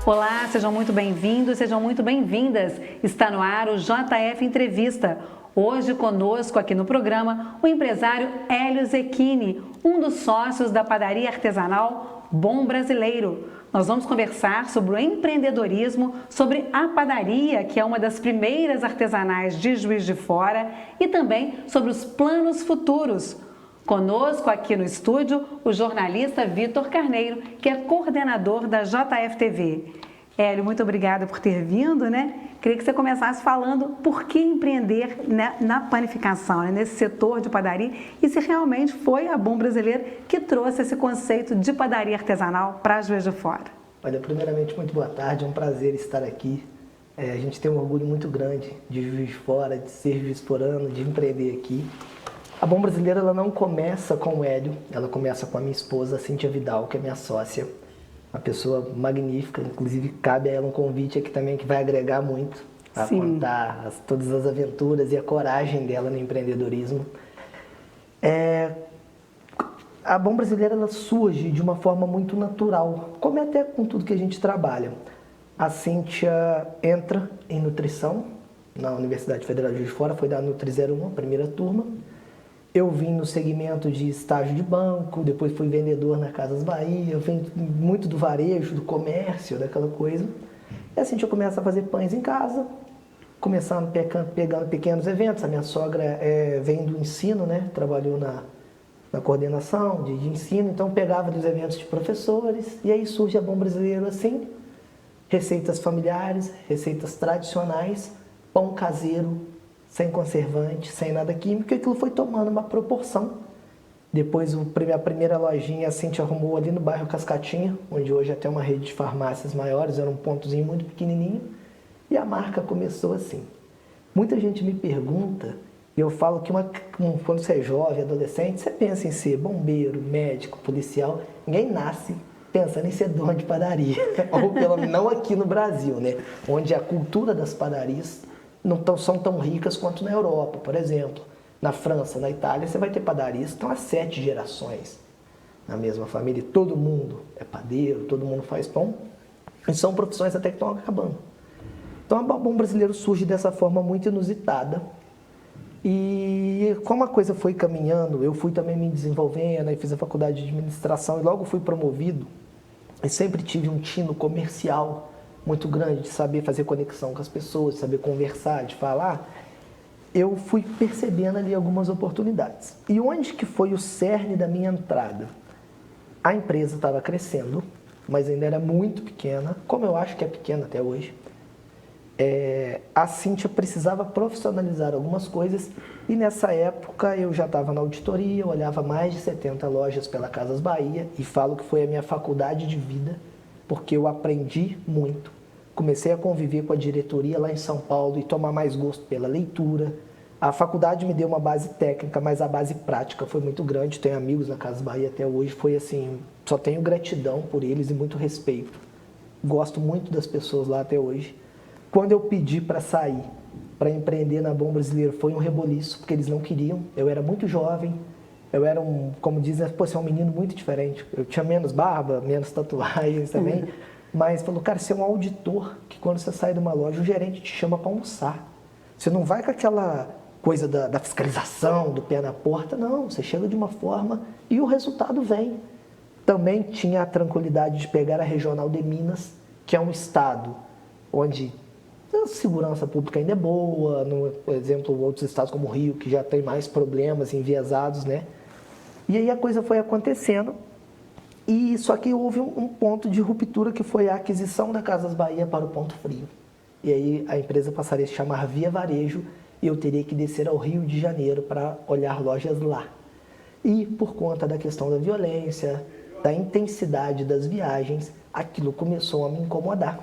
Olá, sejam muito bem-vindos, sejam muito bem-vindas. Está no ar o JF Entrevista. Hoje conosco aqui no programa o empresário Hélio Zecchini, um dos sócios da padaria artesanal Bom Brasileiro. Nós vamos conversar sobre o empreendedorismo, sobre a padaria, que é uma das primeiras artesanais de Juiz de Fora, e também sobre os planos futuros. Conosco aqui no estúdio, o jornalista Vitor Carneiro, que é coordenador da JF TV. Hélio, muito obrigada por ter vindo, né? Queria que você começasse falando por que empreender na panificação, nesse setor de padaria, e se realmente foi a Bom Brasileiro que trouxe esse conceito de padaria artesanal para Juiz de Fora. Olha, primeiramente, muito boa tarde, é um prazer estar aqui. A gente tem um orgulho muito grande de Juiz de Fora, de ser juiz-forano, de empreender aqui. A Bom Brasileiro, ela não começa com o Hélio, ela começa com a minha esposa, Cíntia Vidal, que é minha sócia. Uma pessoa magnífica, inclusive cabe a ela um convite aqui também que vai agregar muito a contar todas as aventuras e a coragem dela no empreendedorismo. A Bom Brasileiro, ela surge de uma forma muito natural, como é até com tudo que a gente trabalha. A Cíntia entra em nutrição na Universidade Federal de Juiz de Fora, foi da Nutri 01, a primeira turma. Eu vim no segmento de estágio de banco, depois fui vendedor na Casas Bahia, eu vim muito do varejo, do comércio, daquela coisa. E assim, eu começo a fazer pães em casa, começando pegando pequenos eventos. A minha sogra vem do ensino, né? Trabalhou na coordenação de ensino, então pegava dos eventos de professores. E aí surge a Bom Brasileiro assim, receitas familiares, receitas tradicionais, pão caseiro, sem conservante, sem nada químico, e aquilo foi tomando uma proporção. Depois, a primeira lojinha a Cíntia arrumou ali no bairro Cascatinha, onde hoje até uma rede de farmácias maiores, era um pontozinho muito pequenininho, e a marca começou assim. Muita gente me pergunta, e eu falo que quando você é jovem, adolescente, você pensa em ser bombeiro, médico, policial, ninguém nasce pensando em ser dono de padaria, ou pelo menos não aqui no Brasil, né? Onde a cultura das padarias não são tão ricas quanto na Europa, por exemplo. Na França, na Itália, você vai ter padarias que estão há 7 gerações na mesma família. Todo mundo é padeiro, todo mundo faz pão. E são profissões até que estão acabando. Então, a Bom Brasileiro surge dessa forma muito inusitada. E como a coisa foi caminhando, eu fui também me desenvolvendo, aí fiz a faculdade de administração e logo fui promovido. E sempre tive um tino comercial muito grande, de saber fazer conexão com as pessoas, de saber conversar, de falar, eu fui percebendo ali algumas oportunidades. E onde que foi o cerne da minha entrada? A empresa estava crescendo, mas ainda era muito pequena, como eu acho que é pequena até hoje. A Cíntia precisava profissionalizar algumas coisas e nessa época eu já estava na auditoria, eu olhava mais de 70 lojas pela Casas Bahia e falo que foi a minha faculdade de vida, porque eu aprendi muito. Comecei a conviver com a diretoria lá em São Paulo e tomar mais gosto pela leitura. A faculdade me deu uma base técnica, mas a base prática foi muito grande. Tenho amigos na Casas Bahia até hoje, foi assim, só tenho gratidão por eles e muito respeito. Gosto muito das pessoas lá até hoje. Quando eu pedi para sair, para empreender na Bom Brasileiro, foi um reboliço, porque eles não queriam. Eu era muito jovem, eu era como dizem, você é um menino muito diferente. Eu tinha menos barba, menos tatuagens também. Mas falou, cara, você é um auditor que quando você sai de uma loja, o gerente te chama para almoçar. Você não vai com aquela coisa da fiscalização, do pé na porta, não. Você chega de uma forma e o resultado vem. Também tinha a tranquilidade de pegar a Regional de Minas, que é um estado onde a segurança pública ainda é boa, por exemplo, outros estados como o Rio, que já tem mais problemas enviesados, né? E aí a coisa foi acontecendo. E só que houve um ponto de ruptura que foi a aquisição da Casas Bahia para o Ponto Frio. E aí a empresa passaria a se chamar Via Varejo e eu teria que descer ao Rio de Janeiro para olhar lojas lá. E por conta da questão da violência, da intensidade das viagens, aquilo começou a me incomodar.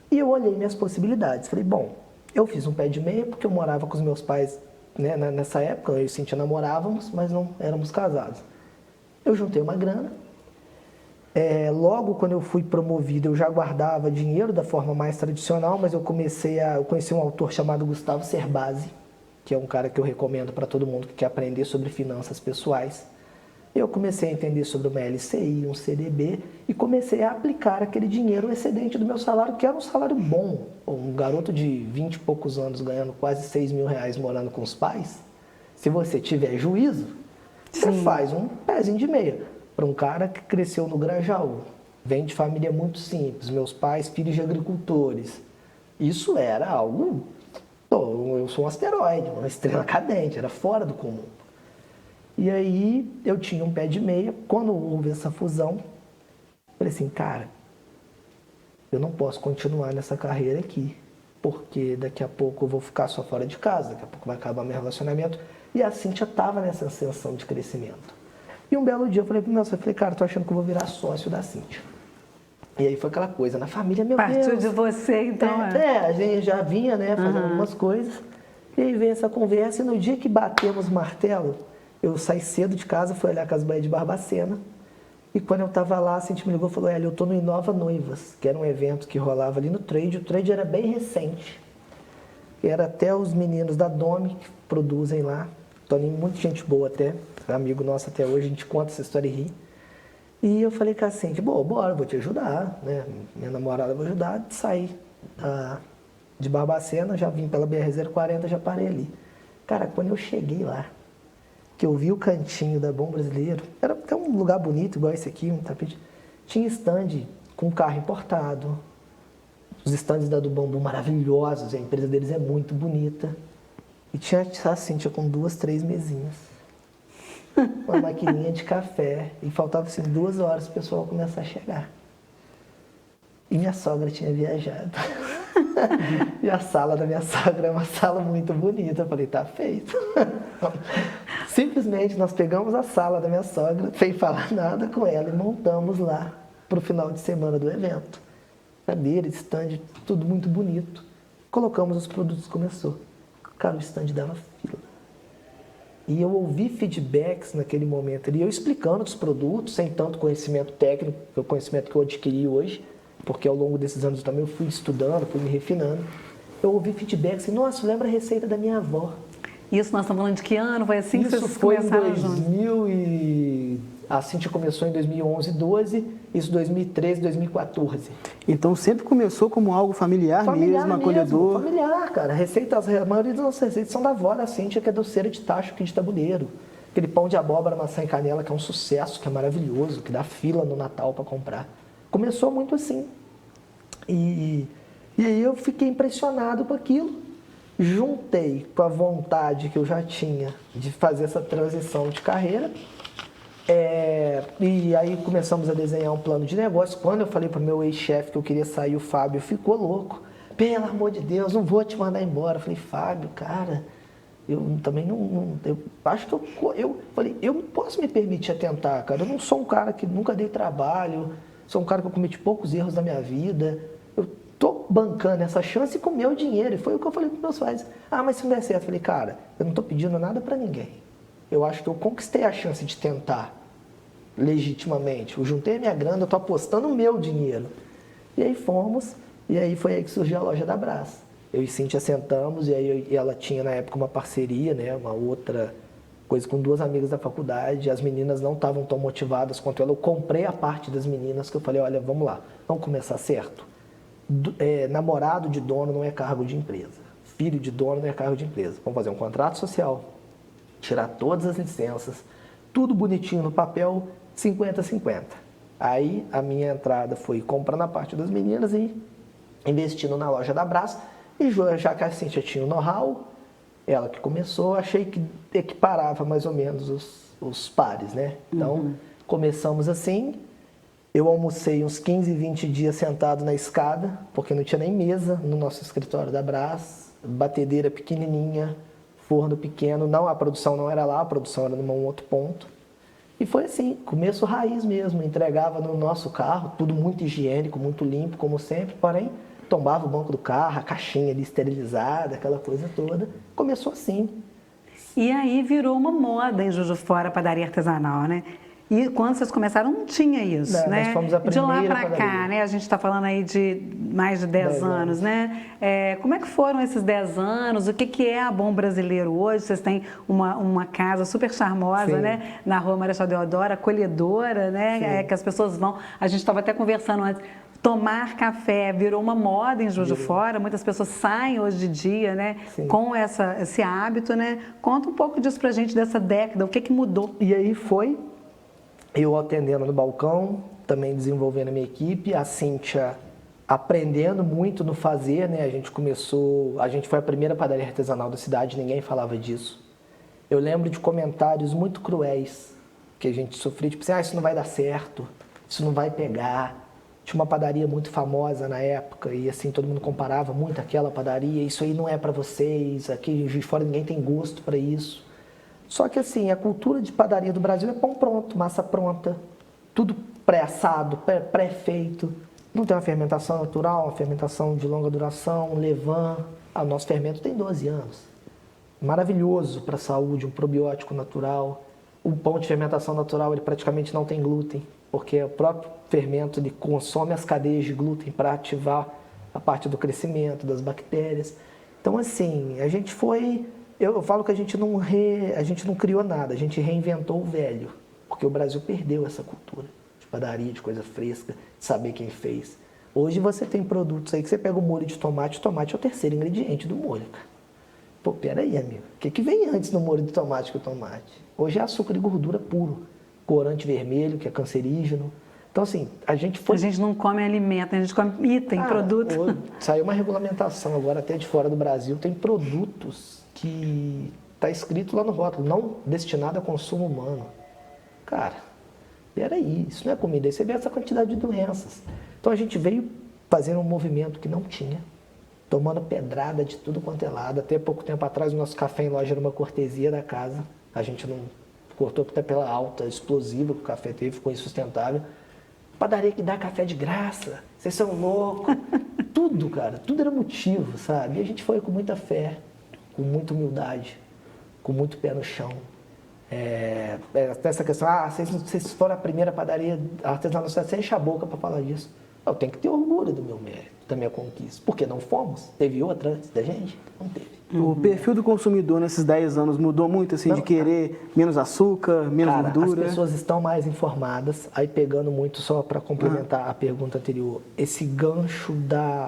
E eu olhei minhas possibilidades. Falei, bom, eu fiz um pé de meia porque eu morava com os meus pais, né, nessa época, eu e Cíntia namorávamos, mas não éramos casados. Eu juntei uma grana. Logo quando eu fui promovido, eu já guardava dinheiro da forma mais tradicional, mas eu conheci um autor chamado Gustavo Cerbasi, que é um cara que eu recomendo para todo mundo que quer aprender sobre finanças pessoais. Eu comecei a entender sobre uma LCI, um CDB e comecei a aplicar aquele dinheiro excedente do meu salário, que era um salário bom. Um garoto de 20 e poucos anos ganhando quase 6 mil reais morando com os pais, se você tiver juízo, você faz um pezinho de meia. Para um cara que cresceu no Grajaú, vem de família muito simples, meus pais, filhos de agricultores. Isso era algo... Eu sou um asteroide, uma estrela cadente, era fora do comum. E aí eu tinha um pé de meia. Quando houve essa fusão, falei assim, cara, eu não posso continuar nessa carreira aqui, porque daqui a pouco eu vou ficar só fora de casa, daqui a pouco vai acabar meu relacionamento. E a Cíntia estava nessa ascensão de crescimento. E um belo dia eu falei pro meu sócio, cara, tô achando que eu vou virar sócio da Cíntia. E aí foi aquela coisa, na família, meu Deus. Partiu de você, então. A gente já vinha, né, fazendo algumas coisas. E aí veio essa conversa, e no dia que batemos o martelo, eu saí cedo de casa, fui olhar a Casa Bahia de Barbacena. E quando eu estava lá, a Cintia me ligou e falou, eu estou no Inova Noivas, que era um evento que rolava ali no Trade. O Trade era bem recente. Era até os meninos da Domi, que produzem lá. Toninho, muita gente boa até, amigo nosso até hoje, a gente conta essa história e ri. E eu falei com a Cintia, bora, vou te ajudar, né? Minha namorada vai ajudar, saí de Barbacena, já vim pela BR-040, já parei ali. Cara, quando eu cheguei lá, que eu vi o cantinho da Bom Brasileiro, era até um lugar bonito, igual esse aqui, um tapete, tinha stand com carro importado, os stands da do Bambu maravilhosos, a empresa deles é muito bonita, e tinha a Cíntia com 2, 3 mesinhas. Uma maquininha de café. E faltava assim 2 horas para o pessoal começar a chegar. E minha sogra tinha viajado. E a sala da minha sogra é uma sala muito bonita. Eu falei, tá feito. Simplesmente nós pegamos a sala da minha sogra, sem falar nada com ela, e montamos lá para o final de semana do evento. Cadeira, stand, tudo muito bonito. Colocamos os produtos, começou. Cara, o stand dava fila. E eu ouvi feedbacks naquele momento ali, eu explicando dos produtos, sem tanto conhecimento técnico, que é o conhecimento que eu adquiri hoje, porque ao longo desses anos também eu fui estudando, fui me refinando. Eu ouvi feedbacks assim, nossa, lembra a receita da minha avó. Isso nós estamos falando de que ano? Foi assim que Isso vocês foi em começaram juntos? 2000 e... A Cíntia começou em 2011, 12, isso 2013, 2014. Então sempre começou como algo familiar mesmo, acolhedor. Familiar, cara. A maioria das nossas receitas são da avó da Cíntia, que é doceira de tacho aqui de tabuleiro. Aquele pão de abóbora, maçã e canela, que é um sucesso, que é maravilhoso, que dá fila no Natal para comprar. Começou muito assim. E aí eu fiquei impressionado com aquilo. Juntei com a vontade que eu já tinha de fazer essa transição de carreira. E aí começamos a desenhar um plano de negócio. Quando eu falei para o meu ex-chefe que eu queria sair, o Fábio ficou louco. Pelo amor de Deus, não vou te mandar embora. Eu falei, Fábio, cara, eu também não eu acho que eu falei, eu não posso me permitir tentar, cara. Eu não sou um cara que nunca dei trabalho, sou um cara que eu cometi poucos erros na minha vida. Eu tô bancando essa chance com o meu dinheiro. E foi o que eu falei para meus pais. Mas se não der certo, eu falei, cara, eu não tô pedindo nada para ninguém. Eu acho que eu conquistei a chance de tentar legitimamente. Eu juntei a minha grana, eu tô apostando o meu dinheiro. E aí fomos, e aí foi aí que surgiu a loja da Brás. Eu e Cíntia sentamos, e aí ela tinha na época uma parceria, né, uma outra coisa com 2 amigas da faculdade. As meninas não estavam tão motivadas quanto ela. Eu comprei a parte das meninas, que eu falei, olha, vamos lá, vamos começar certo. Namorado de dono não é cargo de empresa. Filho de dono não é cargo de empresa. Vamos fazer um contrato social, tirar todas as licenças, tudo bonitinho no papel, 50-50. Aí a minha entrada foi comprando a parte das meninas e investindo na loja da Brás. E já que a Cíntia tinha o know-how, ela que começou, achei que equiparava mais ou menos os pares, né? Então, começamos assim. Eu almocei uns 15, 20 dias sentado na escada, porque não tinha nem mesa no nosso escritório da Brás, batedeira pequenininha, forno pequeno, a produção não era lá, a produção era num outro ponto. E foi assim, começo raiz mesmo, entregava no nosso carro, tudo muito higiênico, muito limpo, como sempre, porém, tombava o banco do carro, a caixinha ali esterilizada, aquela coisa toda. Começou assim. E aí virou uma moda em Juiz de Fora a padaria artesanal, né? E quando vocês começaram não tinha isso, Não, né? nós fomos a De lá primeira para cá, padaria. né? A gente está falando aí de mais de 10 anos, né? Como é que foram esses 10 anos? O que é a Bom Brasileiro hoje? Vocês têm uma casa super charmosa, Sim. né? Na Rua Marechal Deodoro, acolhedora, né? Que as pessoas vão... A gente estava até conversando antes. Tomar café virou uma moda em Juiz de Fora, muitas pessoas saem hoje de dia, né, Sim. com esse hábito, né? Conta um pouco disso pra gente, dessa década, o que mudou? E aí foi eu atendendo no balcão, também desenvolvendo a minha equipe, a Cíntia aprendendo muito no fazer, né? A gente foi a primeira padaria artesanal da cidade, ninguém falava disso. Eu lembro de comentários muito cruéis que a gente sofria, tipo assim, isso não vai dar certo, isso não vai pegar. Tinha uma padaria muito famosa na época e assim todo mundo comparava muito aquela padaria, isso aí não é para vocês, aqui em Juiz de Fora ninguém tem gosto para isso. Só que assim, a cultura de padaria do Brasil é pão pronto, massa pronta, tudo pré-assado, pré-feito. Não tem uma fermentação natural, uma fermentação de longa duração, um levain. O nosso fermento tem 12 anos. Maravilhoso para a saúde, um probiótico natural. O pão de fermentação natural ele praticamente não tem glúten, porque o próprio fermento ele consome as cadeias de glúten para ativar a parte do crescimento das bactérias. Então, assim, a gente foi... Eu falo que a gente não criou nada, a gente reinventou o velho, porque o Brasil perdeu essa cultura de padaria, de coisa fresca, de saber quem fez. Hoje você tem produtos aí que você pega o molho de tomate, o tomate é o terceiro ingrediente do molho, cara. Pô, peraí, amigo, o que vem antes no molho de tomate que o tomate? Hoje é açúcar e gordura puro, corante vermelho, que é cancerígeno. Então, assim, a gente foi... A gente não come alimento, a gente come item, produto. Saiu uma regulamentação agora até de fora do Brasil, tem produtos que está escrito lá no rótulo, não destinado a consumo humano. Cara, peraí, isso não é comida, aí você vê essa quantidade de doenças. Então a gente veio fazendo um movimento que não tinha, tomando pedrada de tudo quanto é lado. Até pouco tempo atrás o nosso café em loja era uma cortesia da casa, a gente não cortou até pela alta explosiva que o café teve, ficou insustentável. Padaria que dá café de graça, vocês são loucos. Tudo, cara, tudo era motivo, sabe? E a gente foi com muita fé, com muita humildade, com muito pé no chão. Até essa questão, vocês foram a primeira padaria artesanal, você enche a boca para falar disso. Eu tenho que ter orgulho do meu mérito, da minha conquista. Porque não fomos? Teve outra antes da gente? Não teve. O perfil do consumidor nesses 10 anos mudou muito, assim, de querer menos açúcar, menos gordura? As pessoas estão mais informadas. Aí pegando muito, só para complementar a pergunta anterior, esse gancho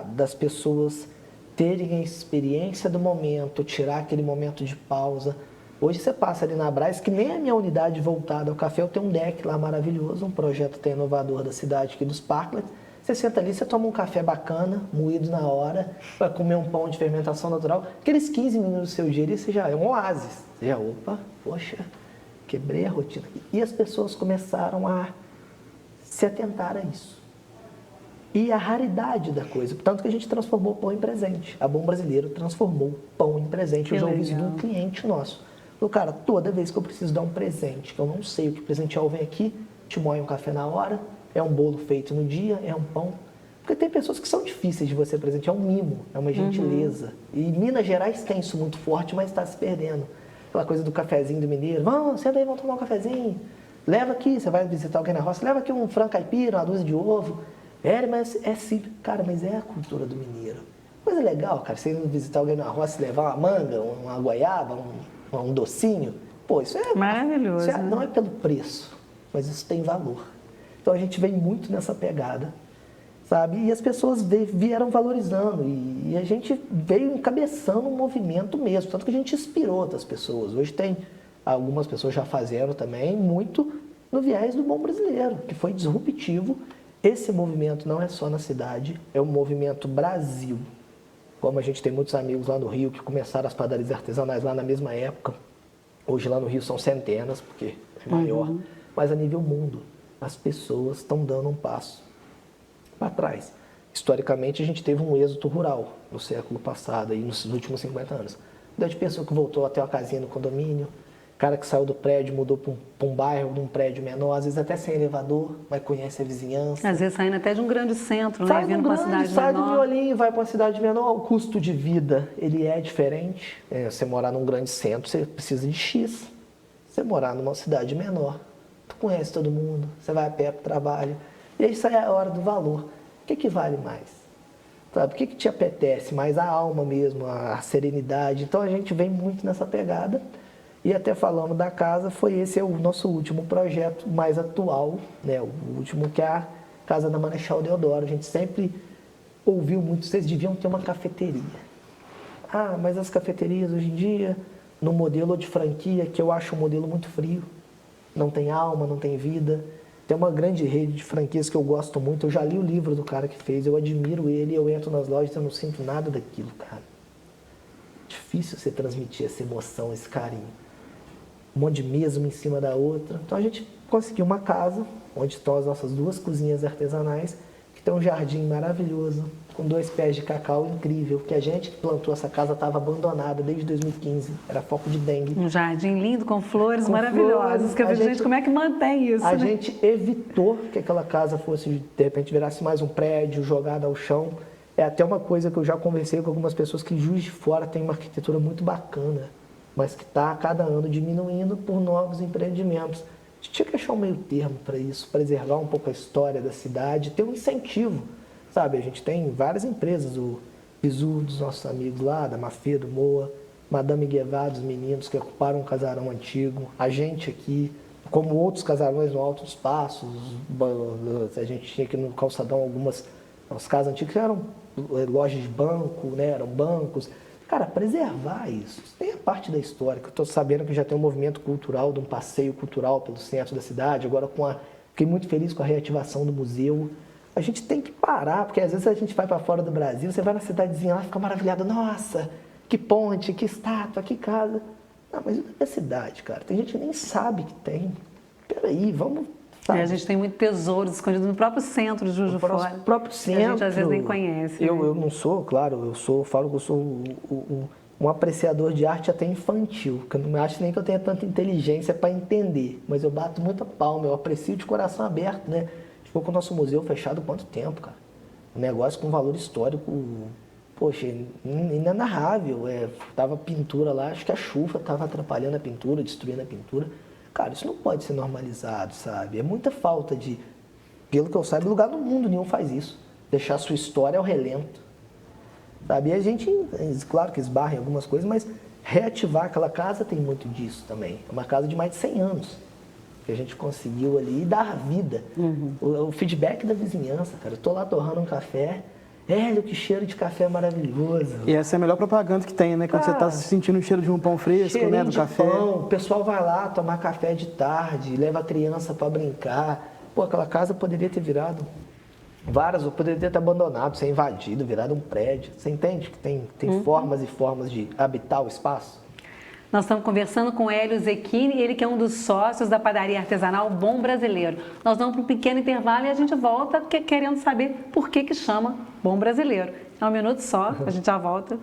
das pessoas terem a experiência do momento, tirar aquele momento de pausa. Hoje você passa ali na Brás, que nem a minha unidade voltada ao café, eu tenho um deck lá maravilhoso, um projeto até inovador da cidade aqui dos Parklets. Você senta ali, você toma um café bacana, moído na hora, vai comer um pão de fermentação natural. Aqueles 15 minutos do seu dia ali, você já é um oásis. Você já, poxa, quebrei a rotina. E as pessoas começaram a se atentar a isso. E a raridade da coisa. Tanto que a gente transformou pão em presente. A Bom Brasileiro transformou pão em presente. Eu já ouvi isso de um cliente nosso. Falou, cara, toda vez que eu preciso dar um presente, que eu não sei o que presentear, eu venho aqui, te moio um café na hora, é um bolo feito no dia, é um pão. Porque tem pessoas que são difíceis de você presentear, é um mimo, é uma gentileza. E Minas Gerais tem isso muito forte, mas está se perdendo. Aquela coisa do cafezinho do mineiro, vamos, senta aí, vamos tomar um cafezinho. Leva aqui, você vai visitar alguém na roça, leva aqui um frango caipira, uma dúzia de ovo. Mas é simples. Cara, mas é a cultura do mineiro. Coisa legal, cara, você indo visitar alguém na roça e levar uma manga, uma goiaba, um docinho. Pô, isso é... Maravilhoso. Isso não é pelo preço, mas isso tem valor. Então a gente vem muito nessa pegada, sabe? E as pessoas vieram valorizando e a gente veio encabeçando um movimento mesmo, tanto que a gente inspirou outras pessoas. Hoje tem algumas pessoas já fazendo também, muito no viés do Bom Brasileiro, que foi disruptivo. Esse movimento não é só na cidade, é um movimento Brasil. Como a gente tem muitos amigos lá no Rio que começaram as padarias artesanais lá na mesma época. Hoje lá no Rio são centenas, porque é maior, mas a nível mundo. As pessoas estão dando um passo para trás. Historicamente, a gente teve um êxodo rural no século passado, e nos últimos 50 anos. De pessoa que voltou até uma casinha no condomínio, cara que saiu do prédio, mudou para um bairro, de um prédio menor, às vezes até sem elevador, mas conhece a vizinhança. Às vezes saindo até de um grande centro, né? Vindo para uma cidade menor. Sai do Miolinho e vai para uma cidade menor. O custo de vida, ele é diferente. Você morar num grande centro, você precisa de X. Você morar numa cidade menor, conhece todo mundo, você vai a pé para o trabalho. E isso aí é a hora do valor. O que vale mais? Sabe? O que te apetece mais? A alma mesmo, a serenidade. Então a gente vem muito nessa pegada. E até falando da casa, esse é o nosso último projeto mais atual, né? O último que é a Casa da Marechal Deodoro. A gente sempre ouviu muito, vocês deviam ter uma cafeteria. Ah, mas as cafeterias hoje em dia, no modelo de franquia, que eu acho um modelo muito frio, não tem alma, não tem vida. Tem uma grande rede de franquias que eu gosto muito. Eu já li o livro do cara que fez, eu admiro ele, eu entro nas lojas e eu não sinto nada daquilo, cara. Difícil você transmitir essa emoção, esse carinho. Um monte de mesa uma em cima da outra. Então a gente conseguiu uma casa, onde estão as nossas 2 cozinhas artesanais, que tem um jardim maravilhoso, com 2 pés de cacau incrível, que a gente que plantou essa casa estava abandonada desde 2015, era foco de dengue. Um jardim lindo, com flores maravilhosas, que eu vejo, gente, como é que mantém isso? A né? gente evitou que aquela casa fosse, de repente, virasse mais um prédio, jogada ao chão. É até uma coisa que eu já conversei com algumas pessoas que Juiz de Fora tem uma arquitetura muito bacana, mas que está a cada ano diminuindo por novos empreendimentos. A gente tinha que achar um meio termo para isso, preservar um pouco a história da cidade, ter um incentivo. Sabe, a gente tem várias empresas, o Bizu dos nossos amigos lá, da Mafê, do Moa, Madame Guevara, dos meninos que ocuparam um casarão antigo, a gente aqui, como outros casarões no Alto dos Passos, a gente tinha aqui no Calçadão algumas as casas antigas que eram lojas de banco, né, eram bancos. Cara, preservar isso tem a parte da história, que eu estou sabendo que já tem um movimento cultural, de um passeio cultural pelo centro da cidade, agora fiquei muito feliz com a reativação do museu. A gente tem que parar, porque às vezes a gente vai para fora do Brasil, você vai na cidadezinha lá e fica maravilhado, nossa, que ponte, que estátua, que casa. Não, mas e a cidade, cara? Tem gente que nem sabe que tem. Peraí, vamos... Sabe? A gente tem muito tesouro escondido no próprio centro de Juiz de Fora. No próprio centro. Que a gente às vezes nem conhece. Eu não sou, claro, falo que eu sou um apreciador de arte até infantil, que eu não acho nem que eu tenha tanta inteligência para entender, mas eu bato muita palma, eu aprecio de coração aberto, né? Ficou com o nosso museu fechado há quanto tempo, cara? Um negócio com valor histórico, poxa, inenarrável. Tava pintura lá, acho que a chuva estava atrapalhando a pintura, destruindo a pintura. Cara, isso não pode ser normalizado, sabe? É muita falta de... Pelo que eu saiba, lugar no mundo nenhum faz isso. Deixar a sua história ao relento. Sabe? E a gente, claro que esbarra em algumas coisas, mas reativar aquela casa tem muito disso também. É uma casa de mais de 100 anos que a gente conseguiu ali dar vida. O feedback da vizinhança, cara. Eu tô lá torrando um café... Hélio, que cheiro de café maravilhoso. E essa é a melhor propaganda que tem, né? Quando você está sentindo o cheiro de um pão fresco, né? Do café. Pão. O pessoal vai lá tomar café de tarde, leva a criança para brincar. Pô, aquela casa poderia ter virado várias, ou poderia ter abandonado, ser invadido, virado um prédio. Você entende que tem formas e formas de habitar o espaço? Nós estamos conversando com Hélio Zecchini, ele que é um dos sócios da padaria artesanal Bom Brasileiro. Nós vamos para um pequeno intervalo e a gente volta querendo saber por que chama Bom Brasileiro. É um minuto só, a gente já volta.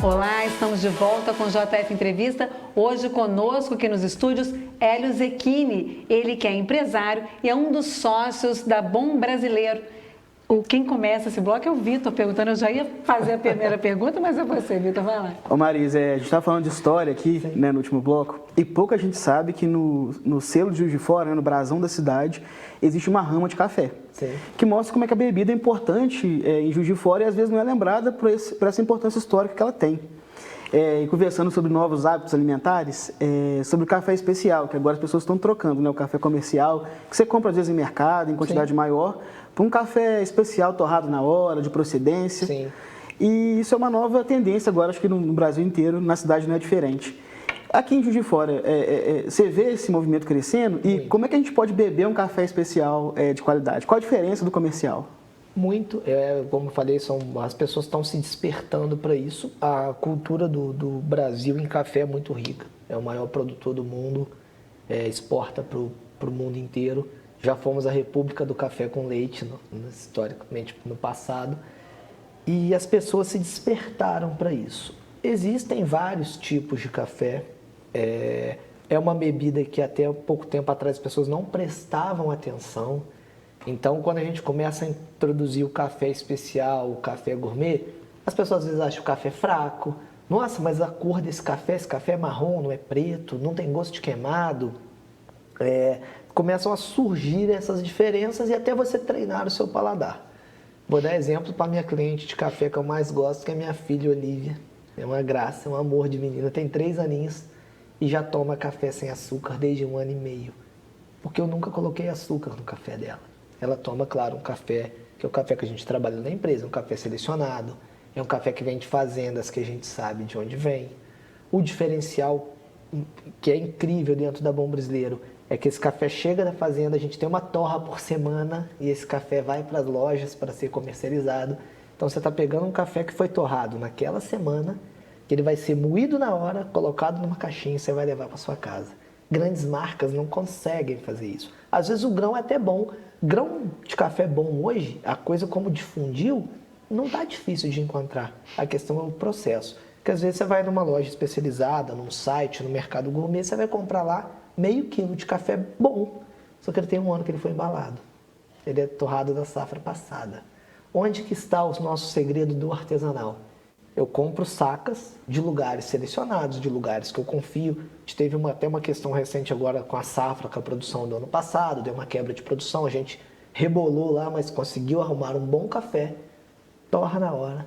Olá, estamos de volta com o JF Entrevista. Hoje conosco aqui nos estúdios, Hélio Zecchini, ele que é empresário e é um dos sócios da Bom Brasileiro. Quem começa esse bloco é o Vitor perguntando, eu já ia fazer a primeira pergunta, mas é você, Vitor, vai lá. Ô Marisa, a gente estava falando de história aqui, né, no último bloco, e pouca gente sabe que no selo de Juiz de Fora, né, no brasão da cidade, existe uma rama de café. Sim. Que mostra como é que a bebida é importante em Juiz de Fora e às vezes não é lembrada por essa importância histórica que ela tem. e conversando sobre novos hábitos alimentares, sobre o café especial, que agora as pessoas estão trocando, né? O café comercial, que você compra às vezes em mercado, em quantidade maior, para um café especial torrado na hora, de procedência. Sim. E isso é uma nova tendência agora, acho que no Brasil inteiro, na cidade não é diferente. Aqui em Juiz de Fora, você vê esse movimento crescendo e como é que a gente pode beber um café especial de qualidade? Qual a diferença do comercial? Muito, como eu falei, as pessoas estão se despertando para isso. A cultura do Brasil em café é muito rica. É o maior produtor do mundo, exporta para o mundo inteiro. Já fomos a República do Café com Leite, historicamente, no passado. E as pessoas se despertaram para isso. Existem vários tipos de café. É uma bebida que até pouco tempo atrás as pessoas não prestavam atenção. Então, quando a gente começa a introduzir o café especial, o café gourmet, as pessoas às vezes acham o café fraco. Nossa, mas a cor desse café, esse café é marrom, não é preto, não tem gosto de queimado. Começam a surgir essas diferenças e até você treinar o seu paladar. Vou dar exemplo para a minha cliente de café que eu mais gosto, que é a minha filha Olivia. É uma graça, é um amor de menina, tem 3 aninhos e já toma café sem açúcar desde 1 ano e meio. Porque eu nunca coloquei açúcar no café dela. Ela toma, claro, um café, que é o café que a gente trabalha na empresa, um café selecionado, é um café que vem de fazendas que a gente sabe de onde vem. O diferencial que é incrível dentro da Bom Brasileiro é que esse café chega da fazenda, a gente tem uma torra por semana e esse café vai para as lojas para ser comercializado. Então você está pegando um café que foi torrado naquela semana, que ele vai ser moído na hora, colocado numa caixinha e você vai levar para sua casa. Grandes marcas não conseguem fazer isso. Às vezes o grão é até bom. Grão de café bom hoje, a coisa como difundiu, não está difícil de encontrar. A questão é o processo. Porque às vezes você vai numa loja especializada, num site, no mercado gourmet, você vai comprar lá meio quilo de café bom. Só que ele tem 1 ano que ele foi embalado. Ele é torrado da safra passada. Onde que está o nosso segredo do artesanal? Eu compro sacas de lugares selecionados, de lugares que eu confio. A gente teve até uma questão recente agora com a safra, com a produção do ano passado, deu uma quebra de produção, a gente rebolou lá, mas conseguiu arrumar um bom café, torra na hora.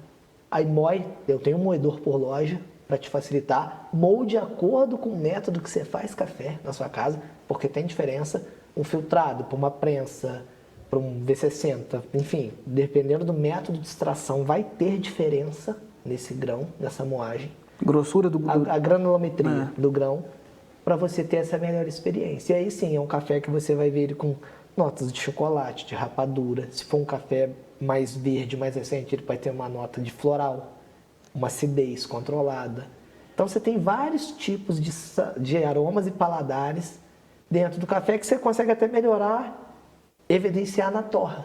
Aí moe, eu tenho um moedor por loja para te facilitar, moe de acordo com o método que você faz café na sua casa, porque tem diferença um filtrado para uma prensa, para um V60, enfim, dependendo do método de extração vai ter diferença nesse grão, nessa moagem. Grossura do a granulometria do grão, para você ter essa melhor experiência. E aí sim, é um café que você vai ver ele com notas de chocolate, de rapadura. Se for um café mais verde, mais recente, ele vai ter uma nota de floral, uma acidez controlada. Então você tem vários tipos de aromas e paladares dentro do café que você consegue até melhorar, evidenciar na torra.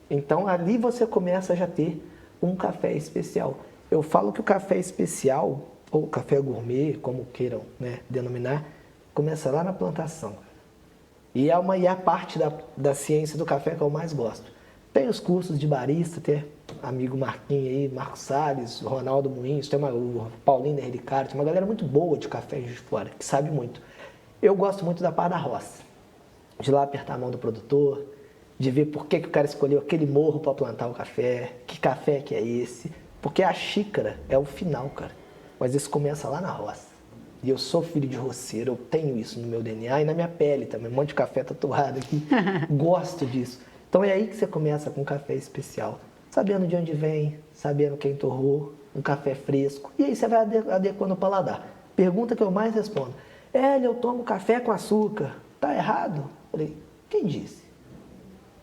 Então ali você começa a já ter um café especial. Eu falo que o café especial, ou café gourmet, como queiram denominar, começa lá na plantação. E é a parte da ciência do café que eu mais gosto. Tem os cursos de barista, tem amigo Marquinhos aí, Marcos Salles, Ronaldo Moinhos, tem o Paulinho Henricaro, tem uma galera muito boa de café de fora, que sabe muito. Eu gosto muito da parte da roça, de lá apertar a mão do produtor, de ver por que o cara escolheu aquele morro para plantar o café, que café que é esse. Porque a xícara é o final, cara. Mas isso começa lá na roça. E eu sou filho de roceiro, eu tenho isso no meu DNA e na minha pele também. Um monte de café tatuado aqui. Gosto disso. Então é aí que você começa com um café especial. Sabendo de onde vem, sabendo quem torrou, um café fresco. E aí você vai adequando o paladar. Pergunta que eu mais respondo. Eu tomo café com açúcar. Tá errado? Falei, quem disse?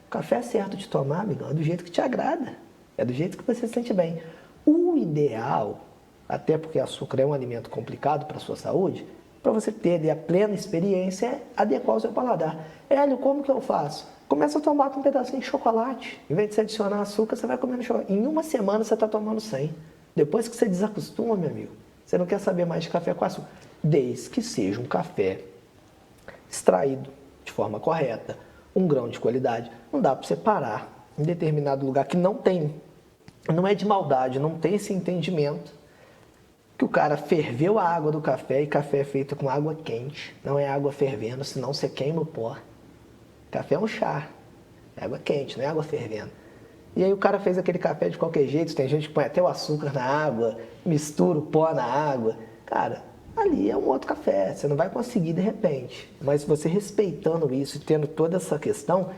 O café é certo de tomar, amigão, é do jeito que te agrada. É do jeito que você se sente bem. O ideal, até porque açúcar é um alimento complicado para a sua saúde, para você ter ali a plena experiência, é adequar o seu paladar. Hélio, como que eu faço? Começa a tomar com um pedacinho de chocolate. Em vez de você adicionar açúcar, você vai comendo chocolate. Em 1 semana você está tomando 100. Depois que você desacostuma, meu amigo, você não quer saber mais de café com açúcar. Desde que seja um café extraído de forma correta, um grão de qualidade. Não dá para você parar em determinado lugar que não é de maldade, não tem esse entendimento que o cara ferveu a água do café e café é feito com água quente, não é água fervendo, senão você queima o pó. Café é um chá, é água quente, não é água fervendo. E aí o cara fez aquele café de qualquer jeito, tem gente que põe até o açúcar na água, mistura o pó na água. Cara, ali é um outro café, você não vai conseguir de repente. Mas você respeitando isso e tendo toda essa questão,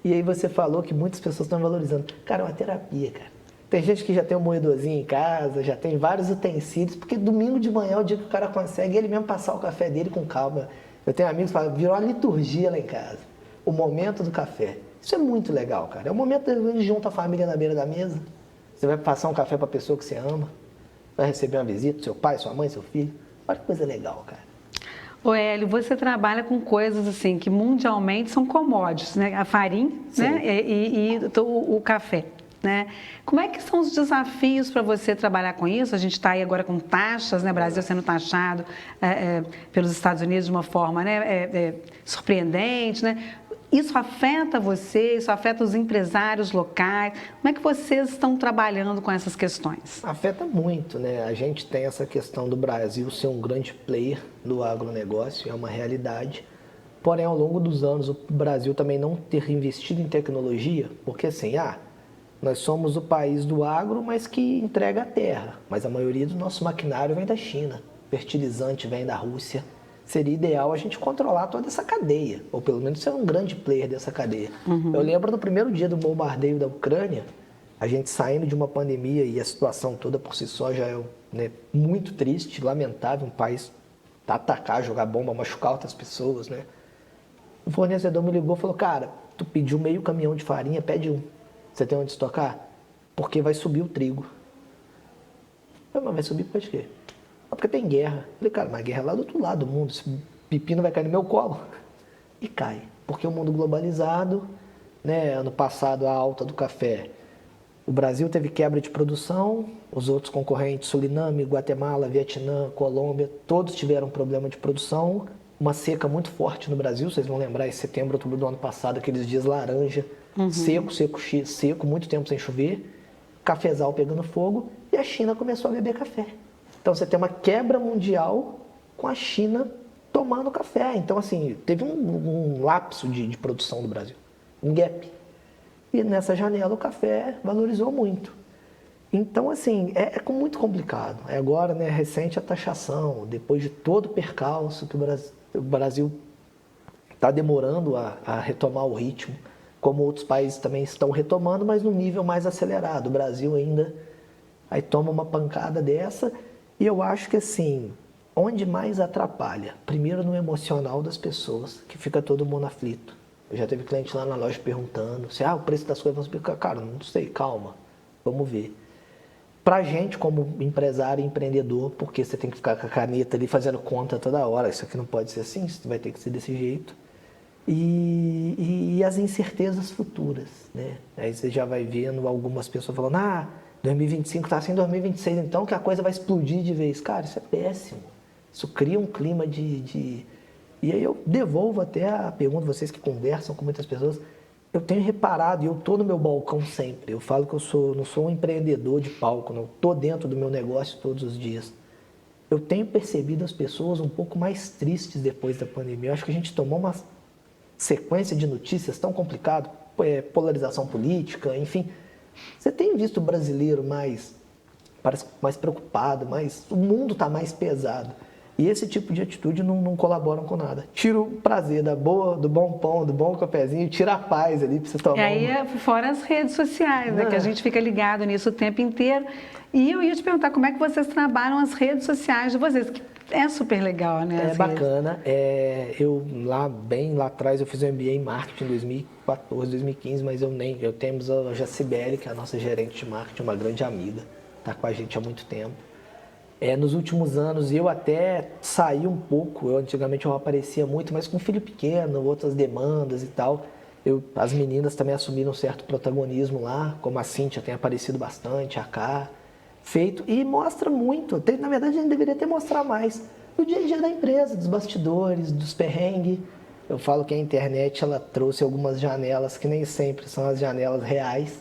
e aí você falou que muitas pessoas estão valorizando. Cara, é uma terapia, cara. Tem gente que já tem um moedorzinho em casa, já tem vários utensílios, porque domingo de manhã é o dia que o cara consegue ele mesmo passar o café dele com calma. Eu tenho amigos que falam, virou uma liturgia lá em casa, o momento do café. Isso é muito legal, cara. É o momento de gente junta a família na beira da mesa. Você vai passar um café para a pessoa que você ama, vai receber uma visita, seu pai, sua mãe, seu filho. Olha que coisa legal, cara. Ô Hélio, você trabalha com coisas assim que mundialmente são commodities, né? A farinha, né? E o café, né? Como é que são os desafios para você trabalhar com isso? A gente está aí agora com taxas, né? Brasil sendo taxado pelos Estados Unidos de uma forma, né? Surpreendente, né? Isso afeta você? Isso afeta os empresários locais? Como é que vocês estão trabalhando com essas questões? Afeta muito, né? A gente tem essa questão do Brasil ser um grande player do agronegócio, é uma realidade. Porém, ao longo dos anos, o Brasil também não ter investido em tecnologia, porque assim, nós somos o país do agro, mas que entrega a terra. Mas a maioria do nosso maquinário vem da China, fertilizante vem da Rússia. Seria ideal a gente controlar toda essa cadeia, ou pelo menos ser um grande player dessa cadeia. Eu lembro do primeiro dia do bombardeio da Ucrânia, a gente saindo de uma pandemia e a situação toda por si só já é, né, muito triste, lamentável, um país atacar, jogar bomba, machucar outras pessoas, né? O fornecedor me ligou e falou, cara, tu pediu meio caminhão de farinha, pede um. Você tem onde estocar? Porque vai subir o trigo. Eu falei, mas vai subir por quê? Porque tem guerra. Eu falei, cara, mas a guerra é lá do outro lado do mundo. Esse pepino vai cair no meu colo. E cai. Porque o mundo globalizado, né? Ano passado, a alta do café. O Brasil teve quebra de produção. Os outros concorrentes, Suriname, Guatemala, Vietnã, Colômbia, todos tiveram problema de produção. Uma seca muito forte no Brasil. Vocês vão lembrar, em setembro, outubro do ano passado, aqueles dias laranja. Seco, muito tempo sem chover. Cafezal pegando fogo. E a China começou a beber café. Então, você tem uma quebra mundial com a China tomando café. Então, assim, teve um lapso de produção do Brasil, um gap. E nessa janela o café valorizou muito. Então, assim, é muito complicado. Agora, né, recente a taxação, depois de todo o percalço que o Brasil está demorando a retomar o ritmo, como outros países também estão retomando, mas num nível mais acelerado. O Brasil ainda aí toma uma pancada dessa. E eu acho que assim, onde mais atrapalha? Primeiro no emocional das pessoas, que fica todo mundo aflito. Eu já teve cliente lá na loja perguntando, se o preço das coisas vão subir. Cara, não sei, calma, vamos ver. Pra gente como empresário e empreendedor, porque você tem que ficar com a caneta ali fazendo conta toda hora, isso aqui não pode ser assim, isso vai ter que ser desse jeito. E as incertezas futuras, né? Aí você já vai vendo algumas pessoas falando, 2025 está assim, 2026 então que a coisa vai explodir de vez. Cara, isso é péssimo. Isso cria um clima de... E aí eu devolvo até a pergunta, vocês que conversam com muitas pessoas, eu tenho reparado, e eu estou no meu balcão sempre, eu falo que eu não sou um empreendedor de palco, não estou dentro do meu negócio todos os dias. Eu tenho percebido as pessoas um pouco mais tristes depois da pandemia. Eu acho que a gente tomou uma sequência de notícias tão complicada, polarização política, enfim... Você tem visto o brasileiro parece mais preocupado, o mundo está mais pesado. E esse tipo de atitude não colaboram com nada. Tira o prazer do bom pão, do bom cafezinho, tira a paz ali para você tomar. E aí, fora as redes sociais, né, que a gente fica ligado nisso o tempo inteiro. E eu ia te perguntar como é que vocês trabalham as redes sociais de vocês, que é super legal, né? É bacana. Eu bem lá atrás eu fiz um MBA em marketing em 2014, 2015, mas temos a Jacibele, que é a nossa gerente de marketing, uma grande amiga, está com a gente há muito tempo. Nos últimos anos eu até saí um pouco, antigamente eu aparecia muito, mas com filho pequeno, outras demandas e tal. As meninas também assumiram um certo protagonismo lá, como a Cíntia tem aparecido bastante, a Cá, feito, e mostra muito. Na verdade, a gente deveria até mostrar mais do dia a dia da empresa, dos bastidores, dos perrengues. Eu falo que a internet ela trouxe algumas janelas que nem sempre são as janelas reais.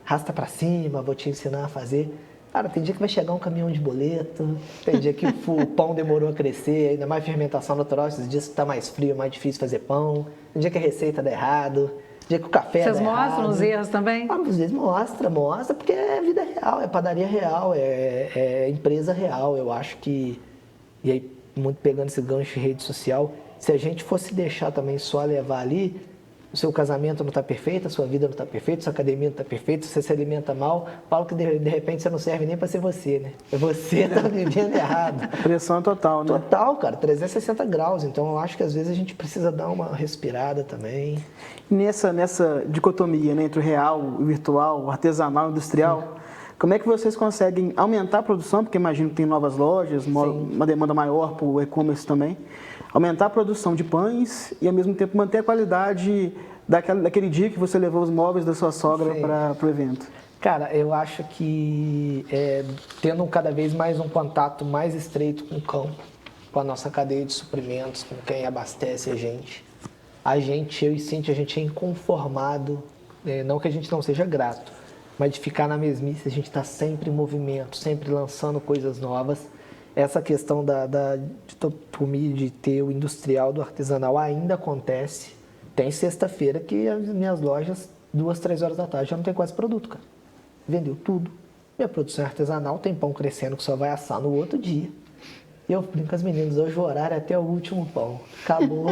Rasta pra cima, vou te ensinar a fazer. Cara, tem dia que vai chegar um caminhão de boleto, tem dia que o pão demorou a crescer, ainda mais fermentação natural, esses dias que tá mais frio, mais difícil fazer pão, tem dia que a receita dá errado. dia que o café Vocês dá mostram errado. os erros também? Às vezes mostra, porque é vida real, é padaria real, é empresa real. Eu acho que, e aí, muito pegando esse gancho de rede social, se a gente fosse deixar também só levar ali, o seu casamento não está perfeito, a sua vida não está perfeita, a sua academia não está perfeita, você se alimenta mal, falo que de repente você não serve nem para ser você, né? Você está vivendo errado. Pressão total, né? Total, cara, 360 graus. Então eu acho que às vezes a gente precisa dar uma respirada também. Nessa dicotomia, né, entre o real, o virtual, o artesanal, o industrial, como é que vocês conseguem aumentar a produção? Porque imagino que tem novas lojas, uma demanda maior para o e-commerce também. Aumentar a produção de pães e, ao mesmo tempo, manter a qualidade daquele dia que você levou os móveis da sua sogra para o evento. Cara, eu acho que tendo cada vez mais um contato mais estreito com o campo, com a nossa cadeia de suprimentos, com quem abastece a gente, eu e Cíntia, a gente é inconformado, não que a gente não seja grato, mas de ficar na mesmice, a gente está sempre em movimento, sempre lançando coisas novas. Essa questão de ter o industrial do artesanal ainda acontece. Tem sexta-feira que as minhas lojas, 2, 3 horas da tarde, já não tem quase produto, cara. Vendeu tudo. Minha produção é artesanal, tem pão crescendo que só vai assar no outro dia. E eu brinco com as meninas, hoje o horário é até o último pão. Acabou,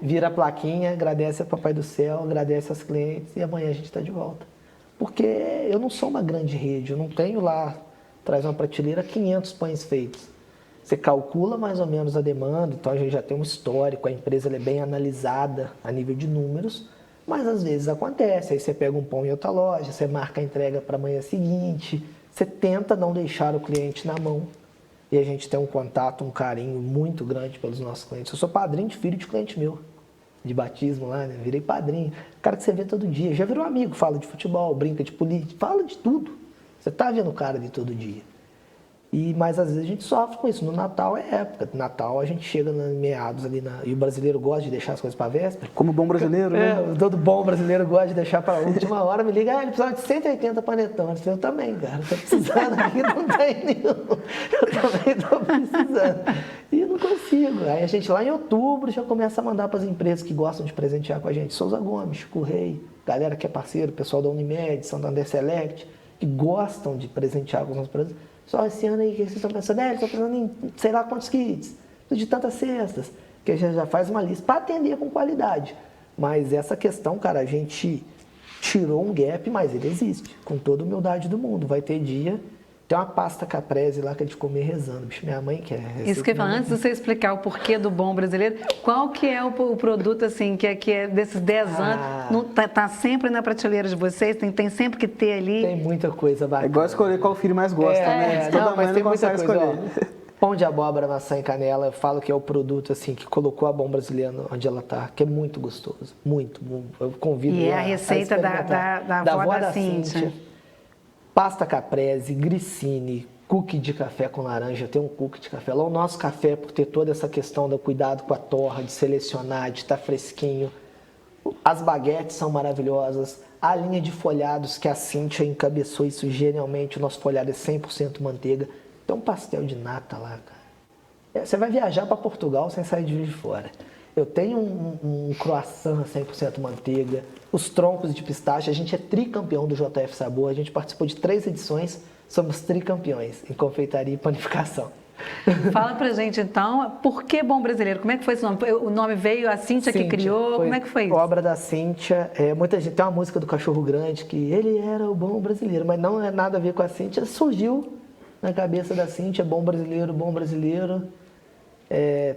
vira a plaquinha, agradece ao Papai do Céu, agradece aos clientes e amanhã a gente está de volta. Porque eu não sou uma grande rede, eu não tenho lá, traz uma prateleira, 500 pães feitos. Você calcula mais ou menos a demanda, então a gente já tem um histórico, a empresa ela é bem analisada a nível de números, mas às vezes acontece, aí você pega um pão em outra loja, você marca a entrega para a manhã seguinte, você tenta não deixar o cliente na mão e a gente tem um contato, um carinho muito grande pelos nossos clientes. Eu sou padrinho de filho de cliente meu, de batismo lá, né? Virei padrinho, cara que você vê todo dia, já virou amigo, fala de futebol, brinca de política, fala de tudo, você tá vendo o cara de todo dia. Mas às vezes a gente sofre com isso. No Natal é época. No Natal a gente chega nos meados ali e o brasileiro gosta de deixar as coisas para véspera. Como bom brasileiro, né? Todo bom brasileiro gosta de deixar para a última hora. Me liga, ele precisava de 180 panetones. Eu também, cara. Estou precisando aqui, não tem nenhum. Eu também estou precisando. E não consigo. Aí a gente lá em outubro já começa a mandar para as empresas que gostam de presentear com a gente. Souza Gomes, Chico Rei, galera que é parceiro, pessoal da Unimed, Santander Select, que gostam de presentear com os nossos produtos. Só esse ano aí que vocês estão pensando, estou pensando em sei lá quantos kits, de tantas cestas, que a gente já faz uma lista para atender com qualidade. Mas essa questão, cara, a gente tirou um gap, mas ele existe, com toda a humildade do mundo. Vai ter dia, tem uma pasta caprese lá que é de comer rezando, bicho, minha mãe quer. Isso que eu ia falar, antes de você explicar o porquê do bom brasileiro, qual que é o produto, assim, que é desses 10 anos, tá sempre na prateleira de vocês, tem sempre que ter ali? Tem muita coisa bacana. É igual escolher qual filho mais gosta, né? Não, mas tem muita coisa, ó, pão de abóbora, maçã e canela, eu falo que é o produto, assim, que colocou a Bom Brasileiro onde ela tá, que é muito gostoso, muito, eu convido E é a receita da avó da Cíntia. Pasta caprese, grissini, cookie de café com laranja, tem um cookie de café. Lá o nosso café, por ter toda essa questão do cuidado com a torra, de selecionar, de estar fresquinho. As baguetes são maravilhosas. A linha de folhados que a Cíntia encabeçou isso genialmente, o nosso folhado é 100% manteiga. Tem um pastel de nata lá, cara. Você vai viajar para Portugal sem sair de Juiz de Fora. Eu tenho um croissant 100% manteiga, os troncos de pistache, a gente é tricampeão do JF Sabor, a gente participou de 3 edições, somos tricampeões em confeitaria e panificação. Fala pra gente então, por que Bom Brasileiro? Como é que foi esse nome? O nome veio, a Cíntia que criou, como é que foi isso? Obra da Cíntia, muita gente tem uma música do Cachorro Grande que ele era o bom brasileiro, mas não é nada a ver com a Cíntia, surgiu na cabeça da Cíntia, bom brasileiro, bom brasileiro.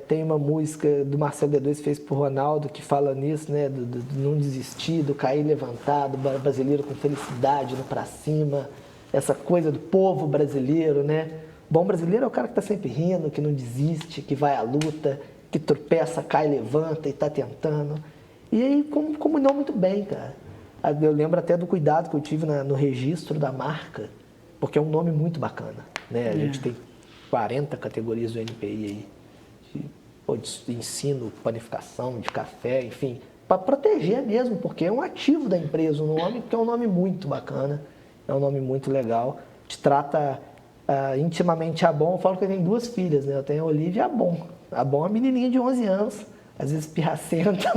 Tem uma música do Marcelo D2 que fez pro Ronaldo que fala nisso, né? Do não desistir, do cair levantado, brasileiro com felicidade, no pra cima, essa coisa do povo brasileiro, né? Bom brasileiro é o cara que tá sempre rindo, que não desiste, que vai à luta, que tropeça, cai, levanta e tá tentando. E aí combinou muito bem, cara. Eu lembro até do cuidado que eu tive no registro da marca, porque é um nome muito bacana, né? A gente tem 40 categorias do NPI aí. De ensino, panificação, de café, enfim, para proteger mesmo, porque é um ativo da empresa, um nome que é um nome muito bacana, é um nome muito legal, te trata intimamente a Bom. Eu falo que eu tenho 2 filhas, né? Eu tenho a Olivia e a Bom. A Bom é uma menininha de 11 anos, às vezes pirracenta,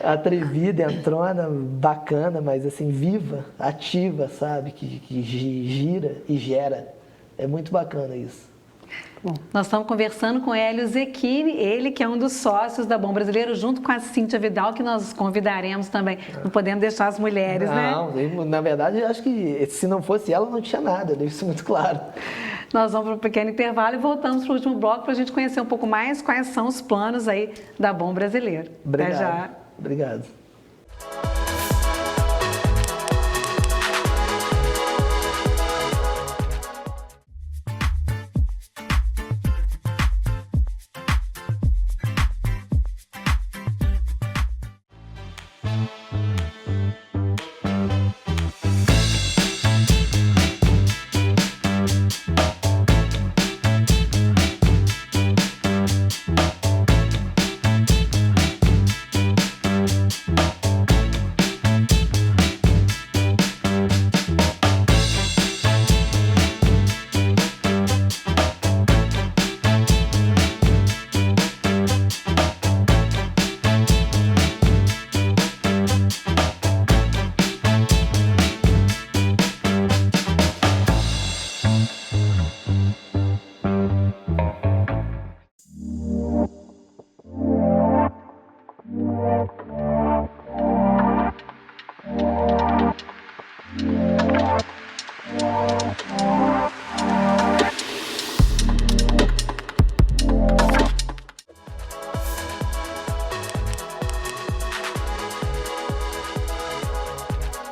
atrevida, entrona, bacana, mas assim, viva, ativa, sabe? Que gira e gera. É muito bacana isso. Bom, nós estamos conversando com Hélio Zecchini, ele que é um dos sócios da Bom Brasileiro, junto com a Cíntia Vidal, que nós convidaremos também. Não podemos deixar as mulheres, né? Não, na verdade, eu acho que se não fosse ela, não tinha nada, eu deixo isso muito claro. Nós vamos para um pequeno intervalo e voltamos para o último bloco para a gente conhecer um pouco mais quais são os planos aí da Bom Brasileiro. Obrigado. Até já. Obrigado.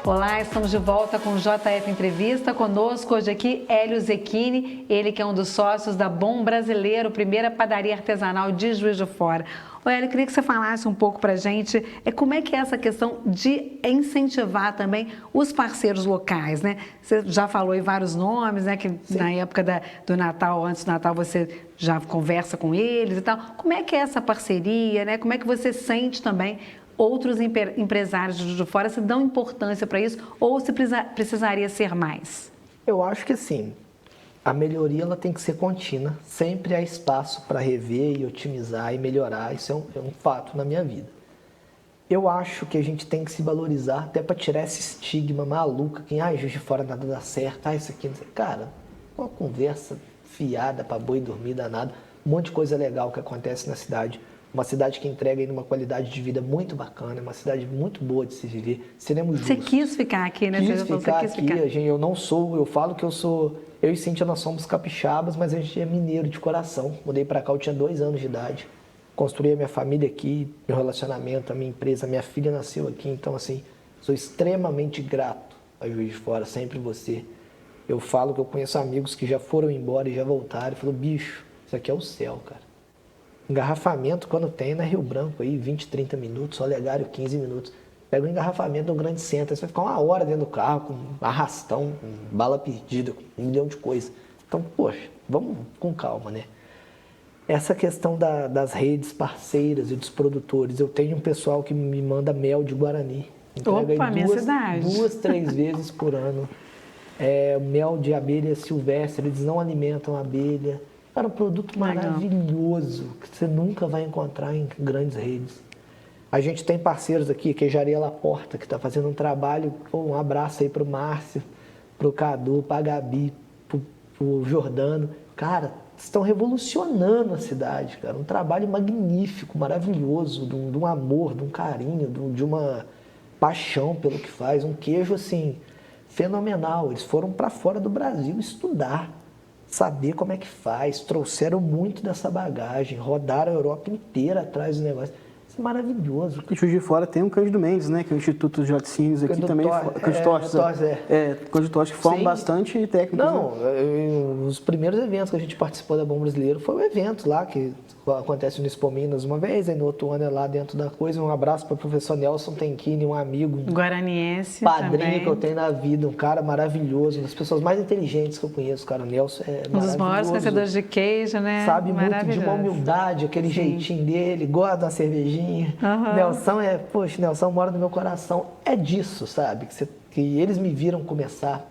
Olá, estamos de volta com o JF Entrevista. Conosco hoje aqui Hélio Zecchini, ele que é um dos sócios da Bom Brasileiro, primeira padaria artesanal de Juiz de Fora. Ô Hélio, eu queria que você falasse um pouco pra gente como é que é essa questão de incentivar também os parceiros locais, né? Você já falou aí vários nomes, né? Que Sim. Na época do Natal, antes do Natal, você já conversa com eles e tal. Como é que é essa parceria, né? Como é que você sente também outros empresários de Juiz de Fora se dão importância para isso ou se precisaria ser mais? Eu acho que sim. A melhoria ela tem que ser contínua. Sempre há espaço para rever e otimizar e melhorar. Isso é um fato na minha vida. Eu acho que a gente tem que se valorizar até para tirar esse estigma maluco. Quem, Juiz de Fora nada dá certo. Isso aqui, não sei. Cara, uma conversa fiada para boi dormir danado. Um monte de coisa legal que acontece na cidade. Uma cidade que entrega aí uma qualidade de vida muito bacana, uma cidade muito boa de se viver. Seremos justos. Você quis ficar aqui, né? Quis ficar aqui. Eu falo que eu e Cíntia, nós somos capixabas, mas a gente é mineiro de coração. Mudei para cá, eu tinha 2 anos de idade. Construí a minha família aqui, meu relacionamento, a minha empresa, minha filha nasceu aqui. Então, assim, sou extremamente grato a Juiz de Fora, sempre você. Eu falo que eu conheço amigos que já foram embora e já voltaram e falaram, bicho, isso aqui é o céu, cara. Engarrafamento, quando tem, na Rio Branco, aí, 20, 30 minutos, Olegário, 15 minutos. Pega um engarrafamento no Grande Centro, você vai ficar 1 hora dentro do carro, com arrastão, com bala perdida, com 1 milhão de coisas. Então, poxa, vamos com calma, né? Essa questão das redes parceiras e dos produtores, eu tenho um pessoal que me manda mel de Guarani. Opa, minha cidade. 2, 3 vezes por ano. Mel de abelha silvestre, eles não alimentam a abelha. Cara, um produto maravilhoso que você nunca vai encontrar em grandes redes. A gente tem parceiros aqui, Queijaria La Porta, que está fazendo um trabalho. Um abraço aí para o Márcio, para o Cadu, para a Gabi, para o Jordano. Cara, estão revolucionando a cidade, cara. Um trabalho magnífico, maravilhoso, de um amor, de um carinho, de uma paixão pelo que faz. Um queijo, assim, fenomenal. Eles foram para fora do Brasil estudar. Saber como é que faz, trouxeram muito dessa bagagem, rodaram a Europa inteira atrás do negócio. Isso é maravilhoso. E Juiz de Fora tem o Cândido Mendes, né? Que é o Instituto de Laticínios aqui também. Cândido Toches, que forma bastante técnicos. Não, os primeiros eventos que a gente participou da Bom Brasileiro foi o evento lá, que acontece no Expo Minas uma vez, aí no outro ano é lá dentro da coisa. Um abraço para o professor Nelson Tenquini, um amigo, guaraniense padrinho também. Que eu tenho na vida, um cara maravilhoso, uma das pessoas mais inteligentes que eu conheço, cara. O Nelson é maravilhoso. Um dos maiores conhecedores de queijo, né? Sabe muito de uma humildade, aquele jeitinho dele, gosta de uma cervejinha. Nelson mora no meu coração. É disso, sabe? Que eles me viram começar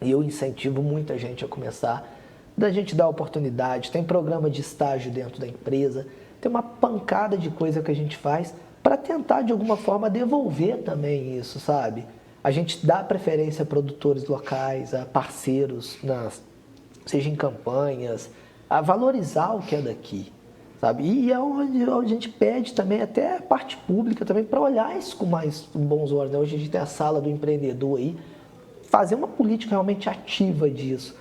e eu incentivo muita gente a começar. Da gente dar oportunidade, tem programa de estágio dentro da empresa, Tem uma pancada de coisa que a gente faz para tentar, de alguma forma, devolver também isso, sabe? A gente dá preferência a produtores locais, a parceiros, seja em campanhas, a valorizar o que é daqui, sabe? E é onde a gente pede também, até a parte pública também, para olhar isso com mais bons olhos, né? Hoje a gente tem a sala do empreendedor aí, fazer uma política realmente ativa disso.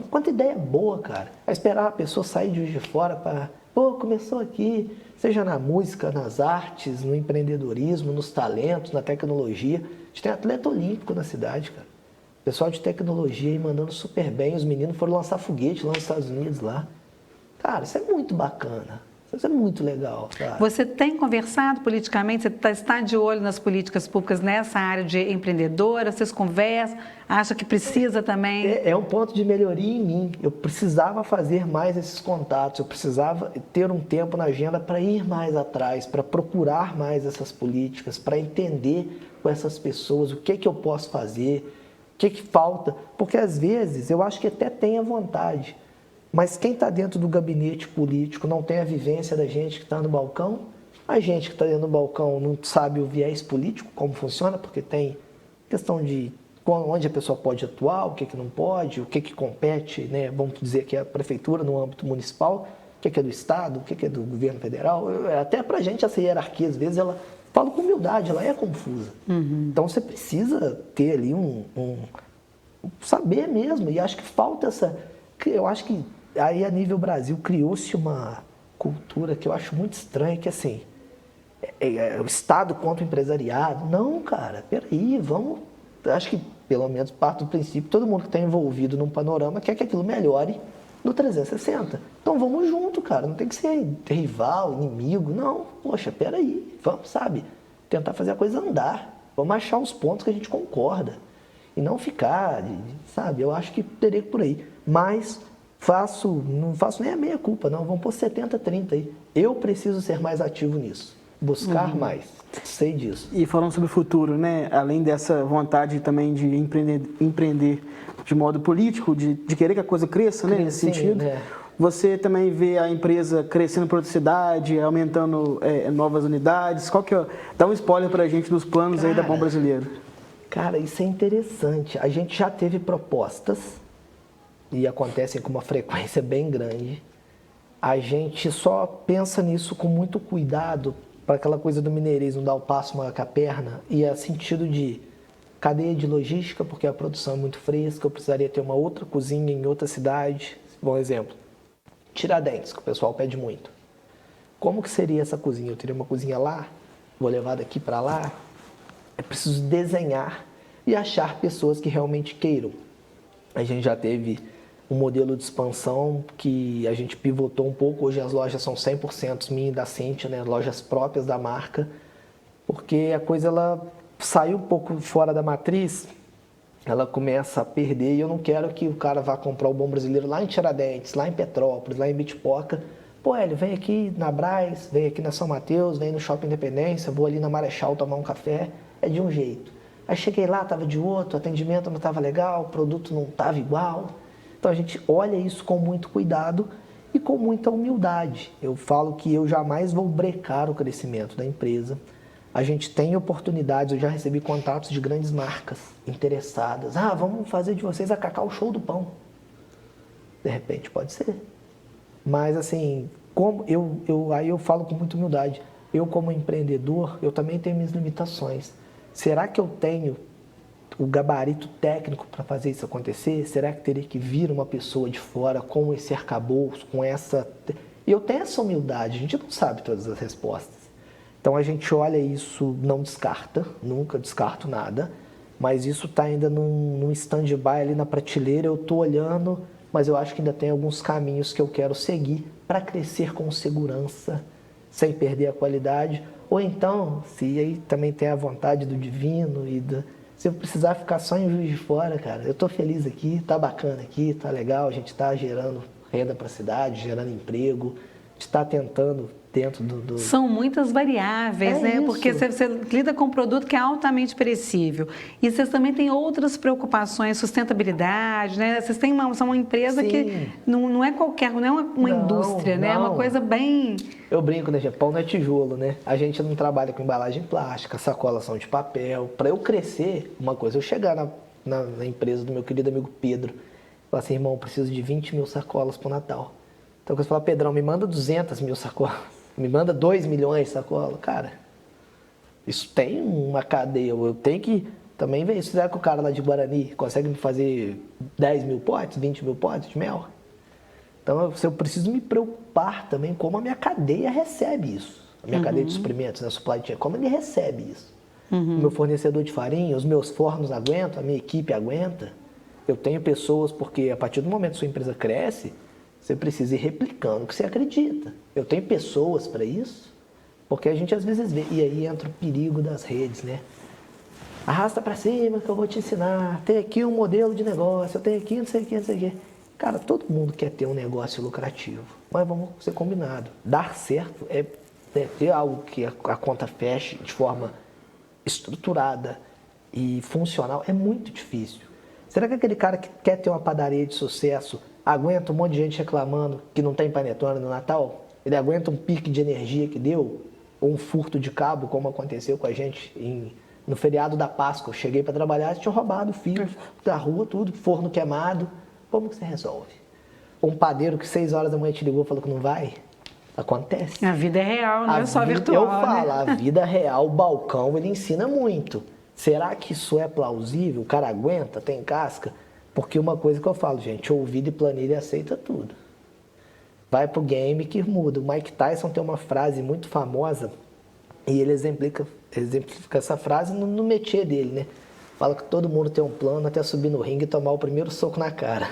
Quanta ideia boa, cara. É esperar a pessoa sair de Juiz de Fora para... Pô, começou aqui, seja na música, nas artes, no empreendedorismo, nos talentos, na tecnologia. A gente tem atleta olímpico na cidade, cara. Pessoal de tecnologia aí mandando super bem. Os meninos foram lançar foguete lá nos Estados Unidos, lá. Cara, isso é muito bacana. Isso é muito legal, cara. Você tem conversado politicamente? Você está de olho nas políticas públicas nessa área de empreendedora? Vocês conversam? Acha que precisa também? É um ponto de melhoria em mim. Eu precisava fazer mais esses contatos. Eu precisava ter um tempo na agenda para ir mais atrás, para procurar mais essas políticas, para entender com essas pessoas o que eu posso fazer, o que falta. Porque às vezes eu acho que até tem a vontade. Mas quem está dentro do gabinete político não tem a vivência da gente que está no balcão. A gente que está dentro do balcão não sabe o viés político, como funciona, porque tem questão de onde a pessoa pode atuar, o que não pode, o que compete, né? Vamos dizer que é a prefeitura no âmbito municipal, o que é do Estado, o que é do governo federal. Até para a gente essa hierarquia, às vezes, ela fala com humildade, ela é confusa. Então você precisa ter ali saber mesmo, e acho que falta essa... Eu acho que aí a nível Brasil criou-se uma cultura que eu acho muito estranha, que assim, o Estado contra o empresariado. Não, cara, peraí, vamos... Acho que, pelo menos, parte do princípio, todo mundo que está envolvido num panorama quer que aquilo melhore no 360. Então vamos junto, cara, não tem que ser rival, inimigo, não. Poxa, peraí, vamos, sabe, tentar fazer a coisa andar. Vamos achar os pontos que a gente concorda. E não ficar, sabe, eu acho que teria que por aí. Mas... não faço nem a meia culpa, não. Vamos pôr 70-30 aí. Eu preciso ser mais ativo nisso. Buscar mais. Sei disso. E falando sobre o futuro, né? Além dessa vontade também de empreender de modo político, de querer que a coisa cresça, né? Nesse sentido. Você também vê a empresa crescendo por outra cidade, aumentando novas unidades. Qual que é? Dá um spoiler pra gente dos planos aí da Bom Brasileiro. Cara, isso é interessante. A gente já teve propostas e acontecem com uma frequência bem grande. A gente só pensa nisso com muito cuidado para aquela coisa do mineirismo, dar o passo maior que a perna, e é sentido de cadeia de logística, porque a produção é muito fresca, eu precisaria ter uma outra cozinha em outra cidade. Bom exemplo, Tiradentes, que o pessoal pede muito. Como que seria essa cozinha? Eu teria uma cozinha lá, vou levar daqui para lá. É preciso desenhar e achar pessoas que realmente queiram. A gente já teve um modelo de expansão que a gente pivotou um pouco. Hoje as lojas são 100% minha e da Cíntia, né? Lojas próprias da marca, porque a coisa ela saiu um pouco fora da matriz, ela começa a perder, e eu não quero que o cara vá comprar o Bom Brasileiro lá em Tiradentes, lá em Petrópolis, lá em Bitpoca. Pô, Hélio, vem aqui na Brás, vem aqui na São Mateus, vem no Shopping Independência, vou ali na Marechal tomar um café. É de um jeito. Aí cheguei lá, estava de outro, o atendimento não estava legal, o produto não estava igual. Então a gente olha isso com muito cuidado e com muita humildade. Eu falo que eu jamais vou brecar o crescimento da empresa. A gente tem oportunidades, eu já recebi contatos de grandes marcas interessadas. Ah, vamos fazer de vocês a Cacau Show do Pão. De repente pode ser. Mas assim, aí eu falo com muita humildade. Eu como empreendedor, eu também tenho minhas limitações. Será que eu tenho o gabarito técnico para fazer isso acontecer? Será que teria que vir uma pessoa de fora com esse arcabouço, com essa... E eu tenho essa humildade, a gente não sabe todas as respostas. Então a gente olha isso, não descarta, nunca descarto nada, mas isso está ainda num stand-by ali na prateleira, eu estou olhando, mas eu acho que ainda tem alguns caminhos que eu quero seguir para crescer com segurança, sem perder a qualidade. Ou então, se aí também tem a vontade do divino se eu precisar ficar só em Juiz de Fora, cara, eu tô feliz aqui, tá bacana aqui, tá legal, a gente tá gerando renda para a cidade, gerando emprego, a gente tá tentando dentro do... São muitas variáveis, né? Isso. Porque você lida com um produto que é altamente perecível. E vocês também têm outras preocupações, sustentabilidade, né? Vocês são uma empresa Sim. que não é qualquer, não é uma Não, indústria, né? É uma não. coisa bem... Eu brinco, né, gente? Pão não é tijolo, né? A gente não trabalha com embalagem plástica, sacolas são de papel. Para eu crescer, uma coisa, eu chegar na empresa do meu querido amigo Pedro, falar assim, irmão, eu preciso de 20 mil sacolas para o Natal. Então, quando você fala, Pedrão, me manda 200 mil sacolas, me manda 2 milhões de sacolas. Cara, isso tem uma cadeia. Eu tenho que também ver isso. Será que o cara lá de Guarani consegue me fazer 10 mil potes, 20 mil potes de mel? Então, eu preciso me preocupar também como a minha cadeia recebe isso. A minha cadeia de suprimentos, né, supply chain, como ele recebe isso. O meu fornecedor de farinha, os meus fornos aguentam, a minha equipe aguenta. Eu tenho pessoas, porque a partir do momento que sua empresa cresce, você precisa ir replicando o que você acredita. Eu tenho pessoas para isso, porque a gente às vezes vê, e aí entra o perigo das redes, né? Arrasta para cima que eu vou te ensinar, tem aqui um modelo de negócio, eu tenho aqui não sei o que, não sei o que. Cara, todo mundo quer ter um negócio lucrativo, mas vamos ser combinado. Dar certo é ter algo que a conta feche de forma estruturada e funcional é muito difícil. Será que aquele cara que quer ter uma padaria de sucesso aguenta um monte de gente reclamando que não tem panetone no Natal? Ele aguenta um pique de energia que deu? Ou um furto de cabo, como aconteceu com a gente no feriado da Páscoa? Eu cheguei para trabalhar, tinha roubado o fio da rua, tudo, forno queimado. Como que você resolve? Um padeiro que 6 horas da manhã te ligou e falou que não vai? Acontece. A vida é real, não é só virtual, Eu falo, né? a vida real, o balcão, ele ensina muito. Será que isso é plausível? O cara aguenta? Tem casca? Porque uma coisa que eu falo, gente, ouvido e planilha aceita tudo. Vai pro game que muda. O Mike Tyson tem uma frase muito famosa e ele exemplifica essa frase no métier dele, né? Fala que todo mundo tem um plano até subir no ringue e tomar o primeiro soco na cara.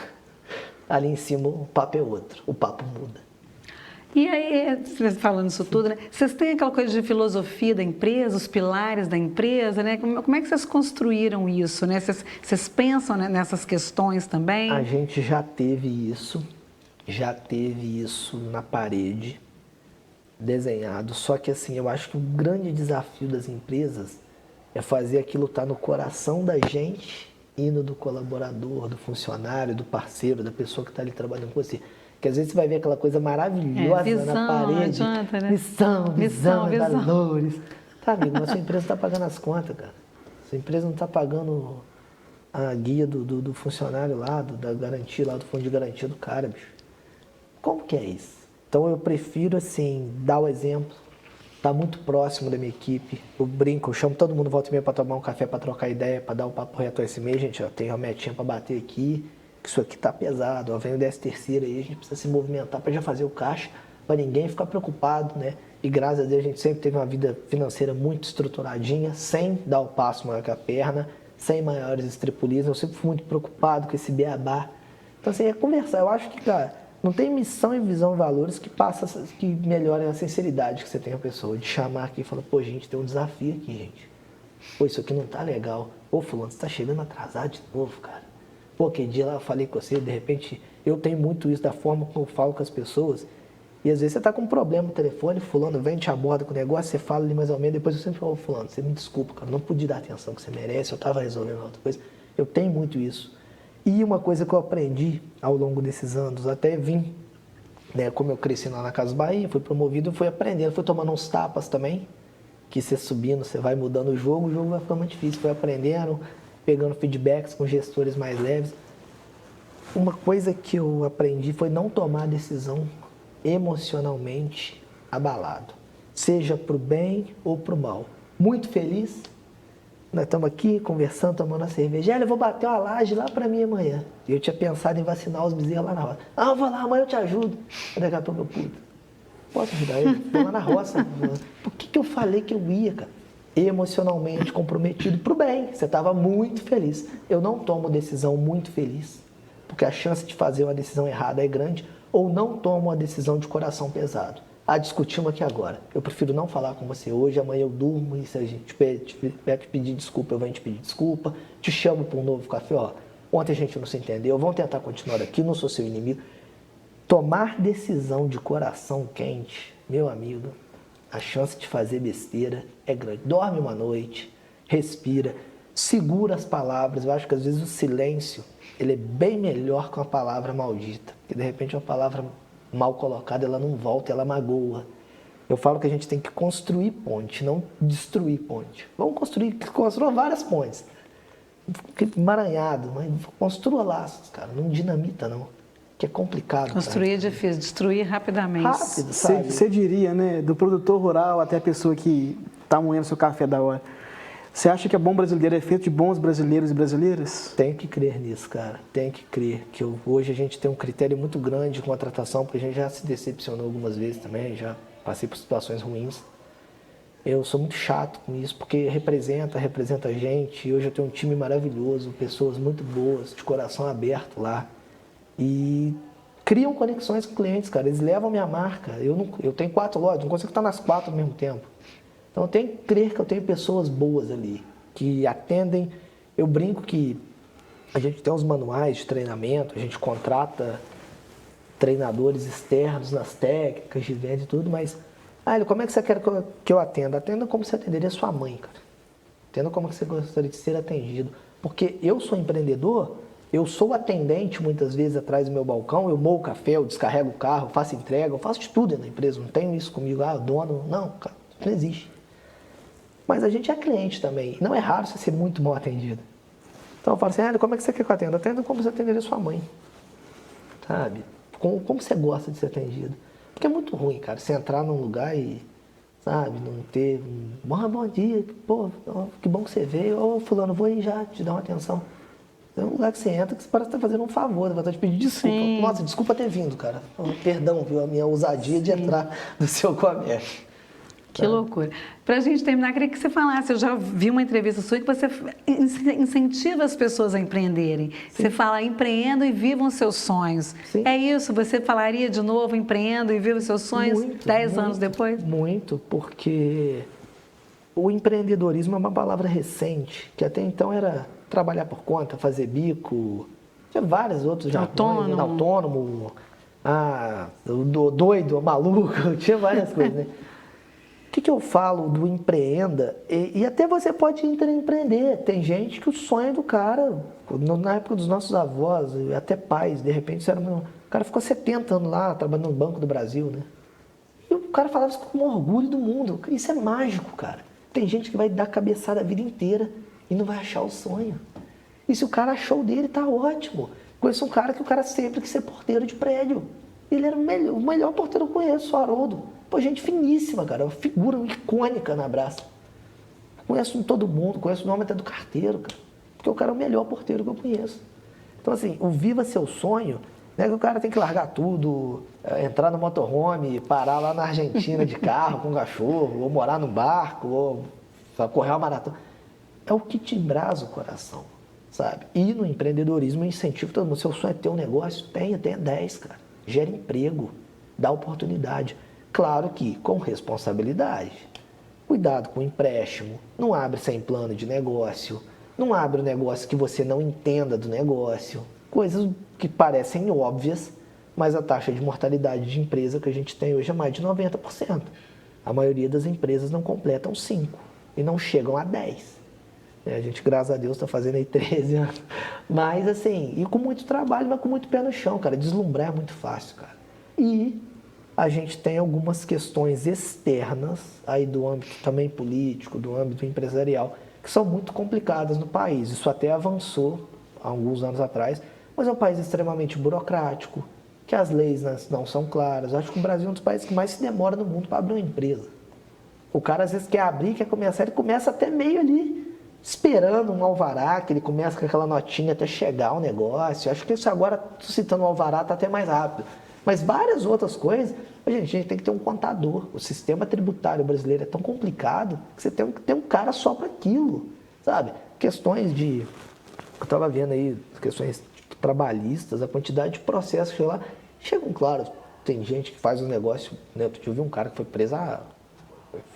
Ali em cima o papo é outro, o papo muda. E aí, falando isso tudo, né? Vocês têm aquela coisa de filosofia da empresa, os pilares da empresa, né? Como é que vocês construíram isso, né? Vocês pensam, né, nessas questões também? A gente já teve isso na parede, desenhado. Só que assim, eu acho que o grande desafio das empresas é fazer aquilo estar no coração da gente e no do colaborador, do funcionário, do parceiro, da pessoa que está ali trabalhando com você. Porque às vezes você vai ver aquela coisa maravilhosa visão, na parede. não adianta, né? Visão, visão. valores. Tá, amigo, mas sua empresa está pagando as contas, cara. Sua empresa não está pagando a guia do funcionário lá, da garantia, lá do fundo de garantia do cara, bicho. Como que é isso? Então eu prefiro, assim, dar o exemplo, estar muito próximo da minha equipe. Eu brinco, eu chamo todo mundo volta e meia para tomar um café, para trocar ideia, para dar um papo reto esse mês, gente. Ó, tem uma metinha para bater aqui, que isso aqui tá pesado. Ó, vem o 13º aí, a gente precisa se movimentar para já fazer o caixa, para ninguém ficar preocupado, né? E graças a Deus a gente sempre teve uma vida financeira muito estruturadinha, sem dar o passo maior que a perna, sem maiores estripulismos. Eu sempre fui muito preocupado com esse beabá. Então, assim, é conversar. Eu acho que, cara, não tem missão e visão e valores que melhorem a sinceridade que você tem a pessoa. De chamar aqui e falar, pô, gente, tem um desafio aqui, gente. Pô, isso aqui não tá legal. Pô, fulano, você tá chegando atrasado de novo, cara. Pô, aquele dia lá eu falei com você, de repente, eu tenho muito isso da forma como eu falo com as pessoas. E às vezes você tá com um problema no telefone, fulano vem, te aborda com o negócio, você fala ali mais ou menos, depois eu sempre falo, fulano, você me desculpa, cara, não pude dar a atenção que você merece, eu tava resolvendo outra coisa. Eu tenho muito isso. E uma coisa que eu aprendi ao longo desses anos, até vim, né, como eu cresci lá na Casa Bahia, fui promovido, fui aprendendo, fui tomando uns tapas também, que você subindo, você vai mudando o jogo vai ficando mais difícil, fui aprendendo, pegando feedbacks com gestores mais leves. Uma coisa que eu aprendi foi não tomar decisão emocionalmente abalado, seja para o bem ou para o mal. Muito feliz, nós estamos aqui conversando, tomando uma cerveja. Eu vou bater uma laje lá para mim amanhã. E eu tinha pensado em vacinar os bezerros lá na roça. Ah, eu vou lá, amanhã eu te ajudo. Daqui a pouco eu, puta, posso ajudar ele? Vou lá na roça. Por que eu falei que eu ia, cara? Emocionalmente comprometido para o bem. Você estava muito feliz. Eu não tomo decisão muito feliz, porque a chance de fazer uma decisão errada é grande, ou não tomo uma decisão de coração pesado. Discutimos aqui agora. Eu prefiro não falar com você hoje, amanhã eu durmo e se a gente te pedir desculpa, eu venho te pedir desculpa, te chamo para um novo café, ó. Ontem a gente não se entendeu, vamos tentar continuar aqui, não sou seu inimigo. Tomar decisão de coração quente meu amigo, a chance de fazer besteira é grande. Dorme uma noite, respira, segura as palavras. Eu acho que às vezes o silêncio, ele é bem melhor que uma palavra maldita. Porque de repente uma palavra mal colocada, ela não volta, ela magoa. Eu falo que a gente tem que construir ponte, não destruir ponte. Vamos construa várias pontes. Fique emaranhado, mas construa laços, cara. Não dinamita, não. Que é complicado. Construir é difícil, destruir rapidamente. Rápido, sabe? Você diria, né, do produtor rural até a pessoa que está moendo seu café da hora. Você acha que a Bom Brasileiro é feito de bons brasileiros e brasileiras? Tem que crer nisso, cara. Tem que crer. Que hoje a gente tem um critério muito grande de contratação, porque a gente já se decepcionou algumas vezes também, já passei por situações ruins. Eu sou muito chato com isso, porque representa a gente. E hoje eu tenho um time maravilhoso, pessoas muito boas, de coração aberto lá. E criam conexões com clientes, cara. Eles levam minha marca. Eu tenho 4 lojas, não consigo estar nas 4 ao mesmo tempo. Então eu tenho que crer que eu tenho pessoas boas ali, que atendem. Eu brinco que a gente tem uns manuais de treinamento, a gente contrata treinadores externos nas técnicas de venda e tudo, mas, como é que você quer que eu atenda? Atenda como você atenderia a sua mãe, cara. Atenda como você gostaria de ser atendido. Porque eu sou empreendedor, eu sou atendente muitas vezes atrás do meu balcão, eu moo o café, eu descarrego o carro, faço entrega, eu faço de tudo na empresa, não tenho isso comigo, dono, não, cara, não existe. Mas a gente é cliente também, não é raro você ser muito mal atendido. Então eu falo assim, como é que você quer que eu atenda? Atenda como você atenderia a sua mãe, sabe? Como você gosta de ser atendido. Porque é muito ruim, cara, você entrar num lugar e, sabe, não ter bom dia, pô, que bom que você veio, ô fulano, vou aí já te dar uma atenção. É um lugar que você entra que você parece estar fazendo um favor, vai estar te pedindo desculpa. Sim. Nossa, desculpa ter vindo, cara. Perdão, viu, a minha ousadia de entrar no seu comércio. Que loucura. Para a gente terminar, queria que você falasse, eu já vi uma entrevista sua que você incentiva as pessoas a empreenderem. Sim. Você fala, empreendam e vivam seus sonhos. Sim. É isso? Você falaria de novo, empreendam e vivam seus sonhos 10 anos depois? Muito, porque o empreendedorismo é uma palavra recente, que até então era trabalhar por conta, fazer bico, tinha vários outros já. Autônomo, doido, maluco, tinha várias coisas, né? O que eu falo do empreenda? E até você pode empreender. Tem gente que o sonho do cara, na época dos nossos avós, até pais, de repente, o cara ficou 70 anos lá, trabalhando no Banco do Brasil, né? E o cara falava isso com orgulho do mundo. Isso é mágico, cara. Tem gente que vai dar cabeçada a vida inteira e não vai achar o sonho. E se o cara achou o dele, tá ótimo. Conheço um cara que o cara sempre quis ser porteiro de prédio. Ele era o melhor porteiro que eu conheço, o Haroldo. Pô, gente finíssima, cara. Uma figura icônica na Braskem. Conheço todo mundo, conheço o nome até do carteiro, cara. Porque o cara é o melhor porteiro que eu conheço. Então, assim, o Viva Seu Sonho, né, que o cara tem que largar tudo, entrar no motorhome, parar lá na Argentina de carro com um cachorro, ou morar no barco, ou correr uma maratona. É o que te embrasa o coração, sabe? E no empreendedorismo eu incentivo todo mundo. Seu sonho é ter um negócio? Tenha 10, cara. Gera emprego, dá oportunidade. Claro que com responsabilidade. Cuidado com o empréstimo. Não abre sem plano de negócio. Não abre um negócio que você não entenda do negócio. Coisas que parecem óbvias, mas a taxa de mortalidade de empresa que a gente tem hoje é mais de 90%. A maioria das empresas não completam 5 e não chegam a 10. A gente, graças a Deus, está fazendo aí 13 anos. Mas assim, e com muito trabalho, mas com muito pé no chão, cara. Deslumbrar é muito fácil, cara. E a gente tem algumas questões externas, aí do âmbito também político, do âmbito empresarial, que são muito complicadas no país. Isso até avançou há alguns anos atrás, mas é um país extremamente burocrático, que as leis não são claras. Eu acho que o Brasil é um dos países que mais se demora no mundo para abrir uma empresa. O cara às vezes quer abrir, quer começar, ele começa até meio ali, esperando um alvará, que ele começa com aquela notinha até chegar o negócio. Acho que isso agora, citando o alvará, está até mais rápido. Mas várias outras coisas, a gente tem que ter um contador. O sistema tributário brasileiro é tão complicado que você tem que ter um cara só para aquilo, sabe? Questões de... Eu estava vendo aí, questões trabalhistas, a quantidade de processos que lá chegam, claro, tem gente que faz um negócio, né? Eu vi um cara que foi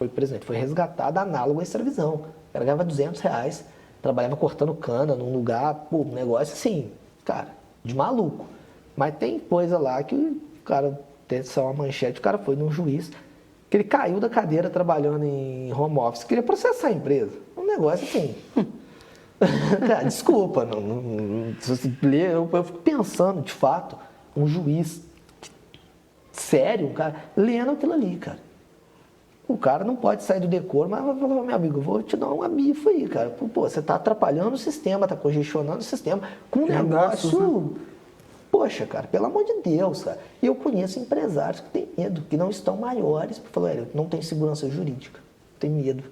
preso, foi resgatado análogo à escravidão. O cara ganhava R$200, trabalhava cortando cana num lugar, um negócio assim, cara, de maluco. Mas tem coisa lá que o cara, tem só uma manchete, o cara foi num juiz que ele caiu da cadeira trabalhando em home office, queria processar a empresa. Um negócio assim. Cara, desculpa, se você ler, eu fico pensando, de fato, um juiz sério, um cara, lendo aquilo ali, cara. O cara não pode sair do decoro, mas vai falar, meu amigo, eu vou te dar uma bifa aí, cara. Pô, você está atrapalhando o sistema, está congestionando o sistema com um negócio... Poxa, cara, pelo amor de Deus, cara. E eu conheço empresários que têm medo, que não estão maiores, porque falaram, não tem segurança jurídica, tem medo.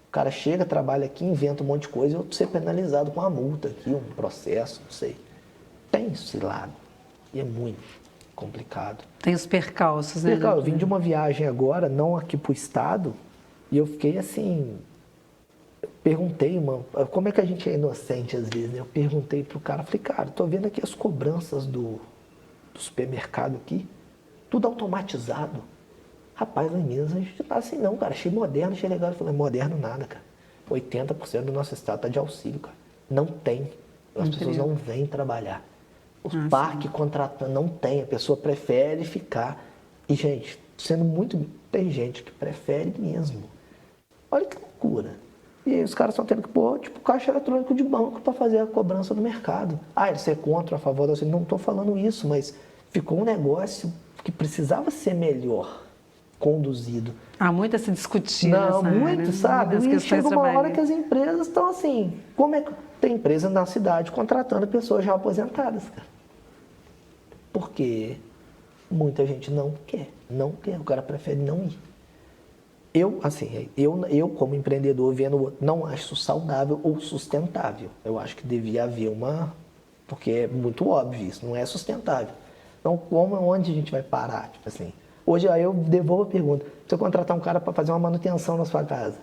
O cara chega, trabalha aqui, inventa um monte de coisa e eu vou ser penalizado com uma multa aqui, um processo, não sei. Tem esse lado. E é muito complicado. Tem os percalços, né? Eu vim de uma viagem agora, não aqui pro estado, e eu fiquei assim... Perguntei, como é que a gente é inocente às vezes, né? Eu perguntei pro cara, falei, cara, tô vendo aqui as cobranças do supermercado aqui, tudo automatizado. Rapaz, lá em Minas a gente tá assim não, cara, achei moderno, achei legal. Eu falei, moderno nada, cara. 80% do nosso estado tá de auxílio, cara. Não tem. As pessoas não vêm trabalhar. Os parques contratando, não tem. A pessoa prefere ficar. E, gente, sendo muito... Tem gente que prefere mesmo. Olha que loucura. E aí os caras estão tendo que pôr, tipo, caixa eletrônico de banco para fazer a cobrança do mercado. Ah, ele é contra, a favor, assim, não estou falando isso, mas ficou um negócio que precisava ser melhor conduzido. Há muito a se discutir não, nessa muito, área, sabe? né? E chega uma hora que as empresas estão assim, como é que tem empresa na cidade contratando pessoas já aposentadas, cara? Porque muita gente não quer, o cara prefere não ir. Eu como empreendedor, vendo, não acho isso saudável ou sustentável. Eu acho que devia haver porque é muito óbvio isso, não é sustentável. Então, onde a gente vai parar? Tipo assim, hoje aí eu devolvo a pergunta, se eu contratar um cara para fazer uma manutenção na sua casa,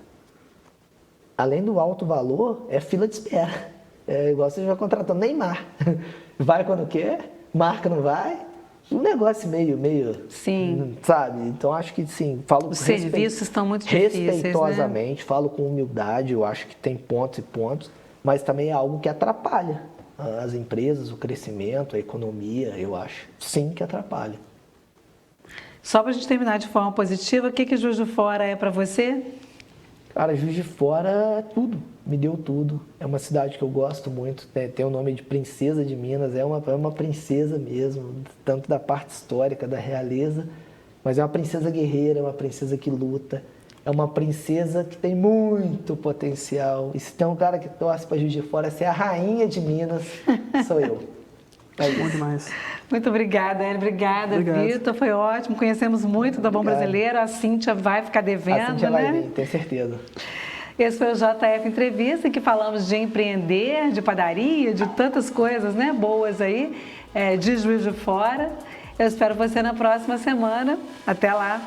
além do alto valor, é fila de espera. É igual você já contratando Neymar. Vai quando quer, marca não vai. Um negócio meio, sim, sabe? Então acho que sim, falo os serviços estão muito difíceis, respeitosamente, né? Falo com humildade, eu acho que tem pontos e pontos, mas também é algo que atrapalha as empresas, o crescimento, a economia, eu acho, sim que atrapalha. Só para a gente terminar de forma positiva, o que Juiz de Fora é para você? Cara, Juiz de Fora é tudo, me deu tudo. É uma cidade que eu gosto muito, né? Tem o nome de Princesa de Minas, é uma princesa mesmo, tanto da parte histórica, da realeza, mas é uma princesa guerreira, é uma princesa que luta, é uma princesa que tem muito potencial. E se tem um cara que torce para Juiz de Fora ser a rainha de Minas, sou eu. É bom demais. Muito obrigada, Hélio. Obrigada, Vitor. Foi ótimo. Conhecemos muito da Bom Brasileiro. A Cíntia vai ficar devendo, A Cíntia né? vai vir, tenho certeza. Esse foi o JF Entrevista, em que falamos de empreender, de padaria, de tantas coisas, né, boas aí, de Juiz de Fora. Eu espero você na próxima semana. Até lá.